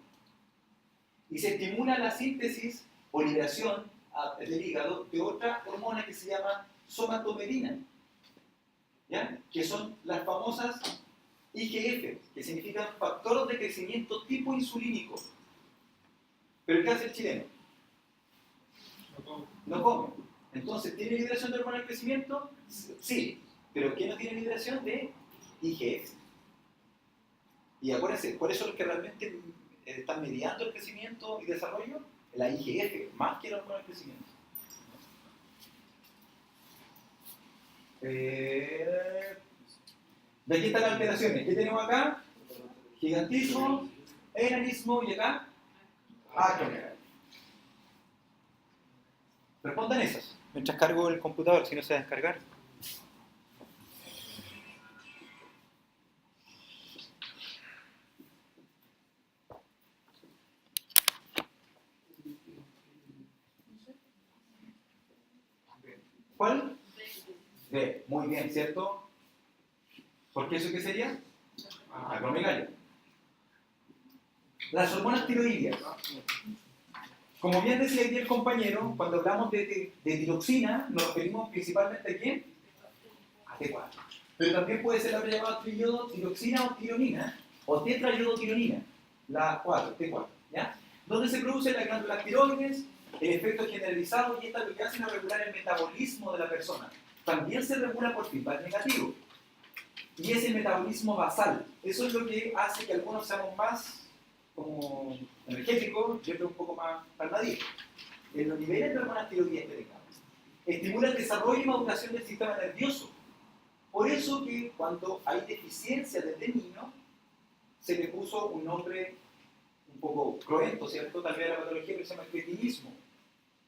Y se estimula la síntesis o liberación del hígado de otra hormona que se llama somatomerina, ¿ya? Que son las famosas IGF, que significan factor de crecimiento tipo insulínico. ¿Pero qué hace el chileno? No come. Entonces, ¿tiene liberación de hormona del crecimiento? Sí. ¿Pero qué no tiene liberación de IGF? Y acuérdense, ¿cuáles son los que realmente están mediando el crecimiento y desarrollo? La IGF, más que la hormona del crecimiento. De aquí están las alteraciones. ¿Qué tenemos acá? Gigantismo, enanismo y acá acromegalia. Respondan esas. Mientras cargo el computador, si no se va a descargar. ¿Cuál? D. Muy bien, ¿cierto? ¿Por qué eso qué sería? Acromegalia. Las hormonas tiroideas. Como bien decía aquí el compañero, cuando hablamos de tiroxina, nos referimos principalmente a quién? A T4. Pero también puede ser la llamada triyodo, tiroxina o tironina, o tetrayodotironina, la 4, T4, ¿ya? Donde se produce la glándula tiroides, el efecto generalizado, y esta lo que hace es regular el metabolismo de la persona. También se regula por feedback negativo. Y es el metabolismo basal. Eso es lo que hace que algunos seamos más como energéticos y otros un poco más palmaditos. En los niveles de hormonas tiroideas que tengamos. Estimula el desarrollo y maduración del sistema nervioso. Por eso que cuando hay deficiencia desde niño, se le puso un nombre un poco cruento, ¿cierto? Tal vez la patología que se llama cretinismo.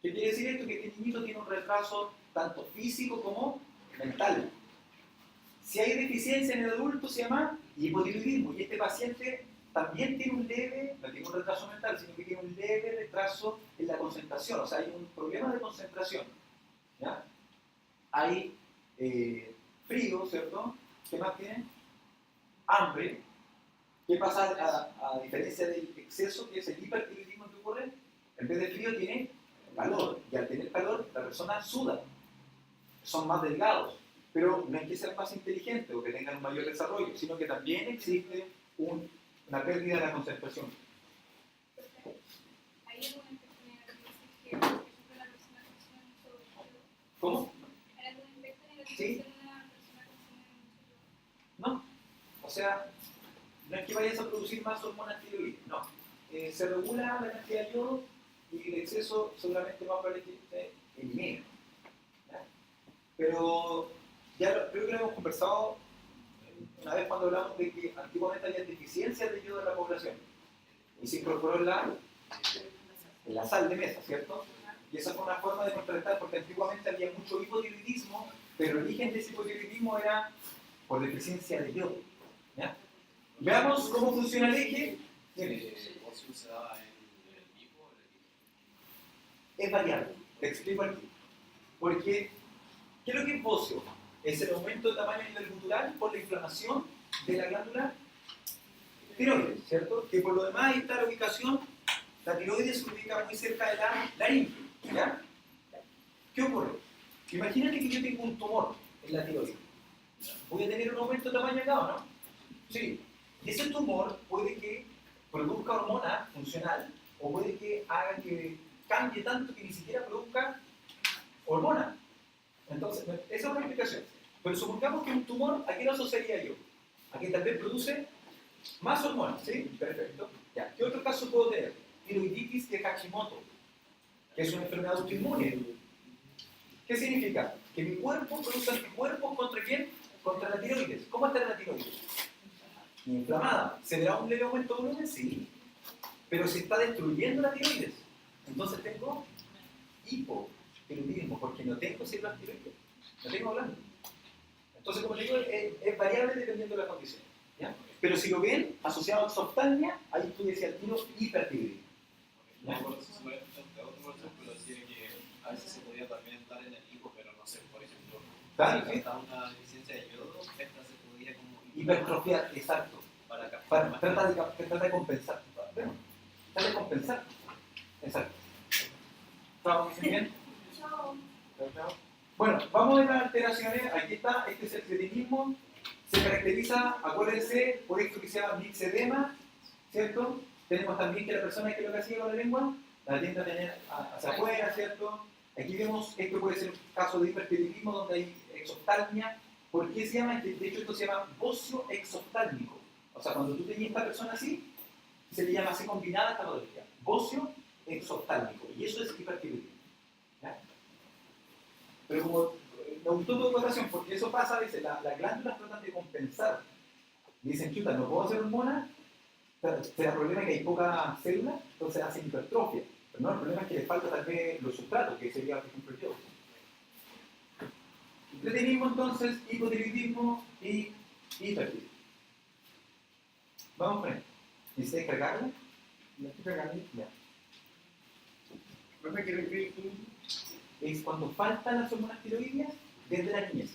¿Qué quiere decir esto? Que este niñito tiene un retraso tanto físico como mental. Si hay deficiencia en el adulto se llama hipotiroidismo, y este paciente también tiene un leve, no tiene un retraso mental, sino que tiene un leve retraso en la concentración, o sea, hay un problema de concentración, ¿ya? Hay frío, ¿cierto? ¿Qué más tiene? Hambre. ¿Qué pasa a diferencia del exceso, que es el hipertiroidismo que ocurre? En vez de frío tiene calor, y al tener calor la persona suda, son más delgados, pero no hay que ser más inteligente o que tengan un mayor desarrollo, sino que también existe una pérdida de la concentración. ¿Hay alguna enfermedad que, por ejemplo, la persona consume mucho yodo? ¿Cómo? ¿Hay alguna enfermedad que Sí. una persona consume mucho yodo? No. O sea, no es que vayas a producir más hormonas tiroides, no. Se regula la cantidad de yodo y el exceso seguramente más probable que se elimine. ¿Ya? Pero ya creo que lo hemos conversado una vez cuando hablamos de que antiguamente había deficiencias de yodo en la población y se incorporó en la sal de mesa, ¿cierto? Y esa fue una forma de contrarrestar, porque antiguamente había mucho hipotiroidismo, pero el origen de ese hipotiroidismo era por deficiencia de yodo. ¿Ya? Veamos cómo funciona el eje. ¿Ocio se daba en el tipo o en el tipo? Es variable, te explico aquí. Porque, ¿qué es lo que es bocio? Es el aumento de tamaño a nivel gutural por la inflamación de la glándula tiroides, ¿cierto? Que por lo demás está la ubicación, la tiroides se ubica muy cerca de la laringe, ¿ya? ¿Qué ocurre? Imagínate que yo tengo un tumor en la tiroides. ¿Voy a tener un aumento de tamaño acá o no? Sí. Y ese tumor puede que produzca hormona funcional o puede que haga que cambie tanto que ni siquiera produzca hormona. Entonces, esa es una explicación. Pero supongamos que un tumor, ¿a qué lo asociaría yo? A que tal vez produce más hormonas, ¿sí? Perfecto. Ya. ¿Qué otro caso puedo tener? Tiroiditis de Hashimoto, que es una enfermedad autoinmune. ¿Qué significa? Que mi cuerpo produce anticuerpos ¿contra quién? Contra la tiroides. ¿Cómo está la tiroides? Inflamada. ¿Se verá un leve aumento de volumen? Sí. Pero se está destruyendo la tiroides. Entonces tengo hipotiroidismo, porque no tengo células tiroides. No tengo glándula. Entonces, como te digo, es variable dependiendo de la condición. ¿Ya? Pero si lo ven asociado a exoftalmia, ahí tú decías al tiro hipertiroidismo. No recuerdo si fue otro profesor, pero decía que a veces se podía también estar en el hipo, pero no sé, por ejemplo, Claro, si sí. estaba una deficiencia de yodo, esta se podía como Hipertrofia, exacto. para captar más. Trata de compensar. Bueno, trata de compensar. Exacto. ¿Estamos dicen bien? Chao. Chao, chao. Bueno, vamos a ver las alteraciones. Aquí está, este es el cretinismo. Se caracteriza, acuérdense, por esto que se llama mixedema, ¿cierto? Tenemos también que la persona que lo que hacía con la lengua, la tiende a tener hacia afuera, ¿cierto? Aquí vemos, esto puede ser un caso de hipertiroidismo donde hay exoftalmia. ¿Por qué se llama? De hecho, esto se llama bocio exoftálmico. O sea, cuando tú tenías esta persona así, se le llama así combinada esta patología. Bocio exoftálmico. Y eso es hipertiroidismo. ¿Ya? Pero como me gustó tu ecuación, porque eso pasa a veces, las glándulas tratan de compensar. Dicen, chuta, no puedo hacer hormona, será el problema que hay pocas células, entonces hacen hipertrofia. Pero no, el problema es que les falta tal vez los sustratos, que sería, por ejemplo, el yodo. Cretinismo entonces, hipotiroidismo y hipertiroidismo. Vamos con esto. ¿Necesitáis cargarla? ¿La estoy cargando? Ya. ¿Profe, quiero escribir tú? Es cuando faltan las hormonas tiroideas desde la niñez.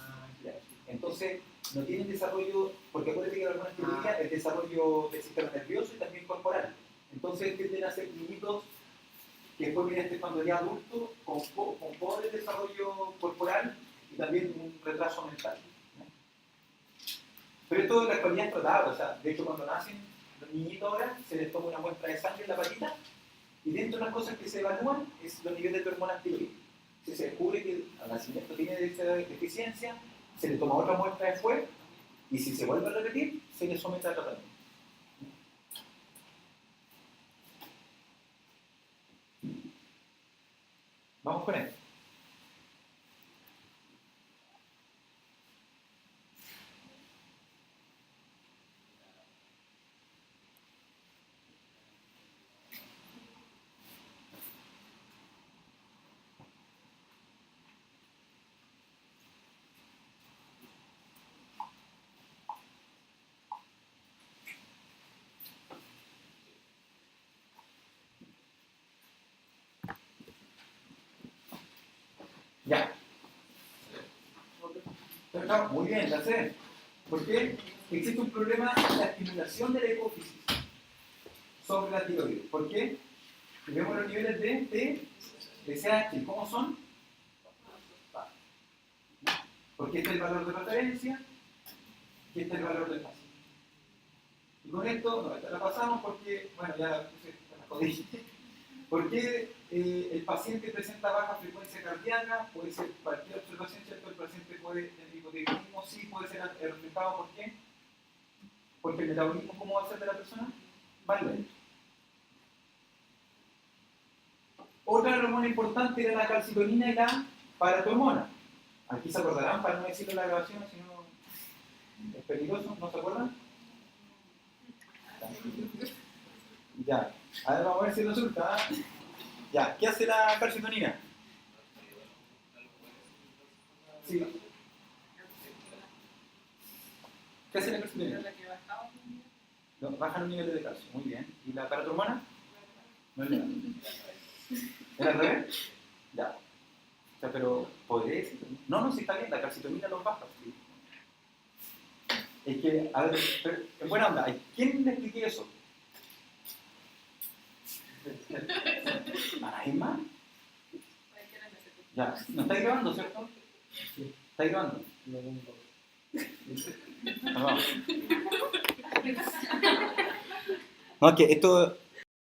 Ah, Ya. Entonces, no tienen desarrollo, porque acuérdate que la hormona tiroidea es desarrollo del sistema nervioso y también corporal. Entonces, tienden a ser niñitos que después vienen cuando ya adultos con pobre desarrollo corporal y también un retraso mental. ¿No? Pero esto en la actualidad es tratado, o sea, de hecho cuando nacen los niñitos ahora se les toma una muestra de sangre en la patita y dentro de las cosas que se evalúan es los niveles de hormonas tiroides. Si se descubre que al nacimiento tiene esa deficiencia, se le toma otra muestra después y si se vuelve a repetir, se le somete a tratamiento. Vamos con esto. Ya. Chao, muy bien, la sé. ¿Por qué? Existe un problema en la estimulación de la hipófisis sobre la tiroides. ¿Por qué? Si vemos los niveles de TSH, ¿cómo son? Porque este es el valor de referencia y este es el valor del paciente. Y con esto, no, esta la pasamos porque, bueno, ya la puse, la jodí. Porque el paciente presenta baja frecuencia cardíaca, puede ser cualquier observación, ¿cierto? El paciente puede tener hipotiroidismo, sí, puede ser reflejado, ¿por qué? Porque el metabolismo, ¿cómo va a ser de la persona? Va lento. Otra hormona importante era la calcitonina y la paratormona. Aquí se acordarán, para no decirlo en la grabación, si no es peligroso, ¿no se acuerdan? Ya, a ver, vamos a ver si resulta. Ya, ¿qué hace la calcitonina? Sí. ¿Qué hace la calcitonina? No, baja los niveles de calcio, muy bien. ¿Y la paratormona? No es legal. ¿Es al revés? Ya. O sea, pero, ¿podría decir? No, no, sí está bien, la calcitonina los baja. Sí. Es que, a ver, pero, en buena onda, ¿quién le expliqué eso? ¿A nadie más? Ya, ¿no estáis grabando, cierto? Sí. ¿Estáis grabando? No, no, no. Vamos. No, es que esto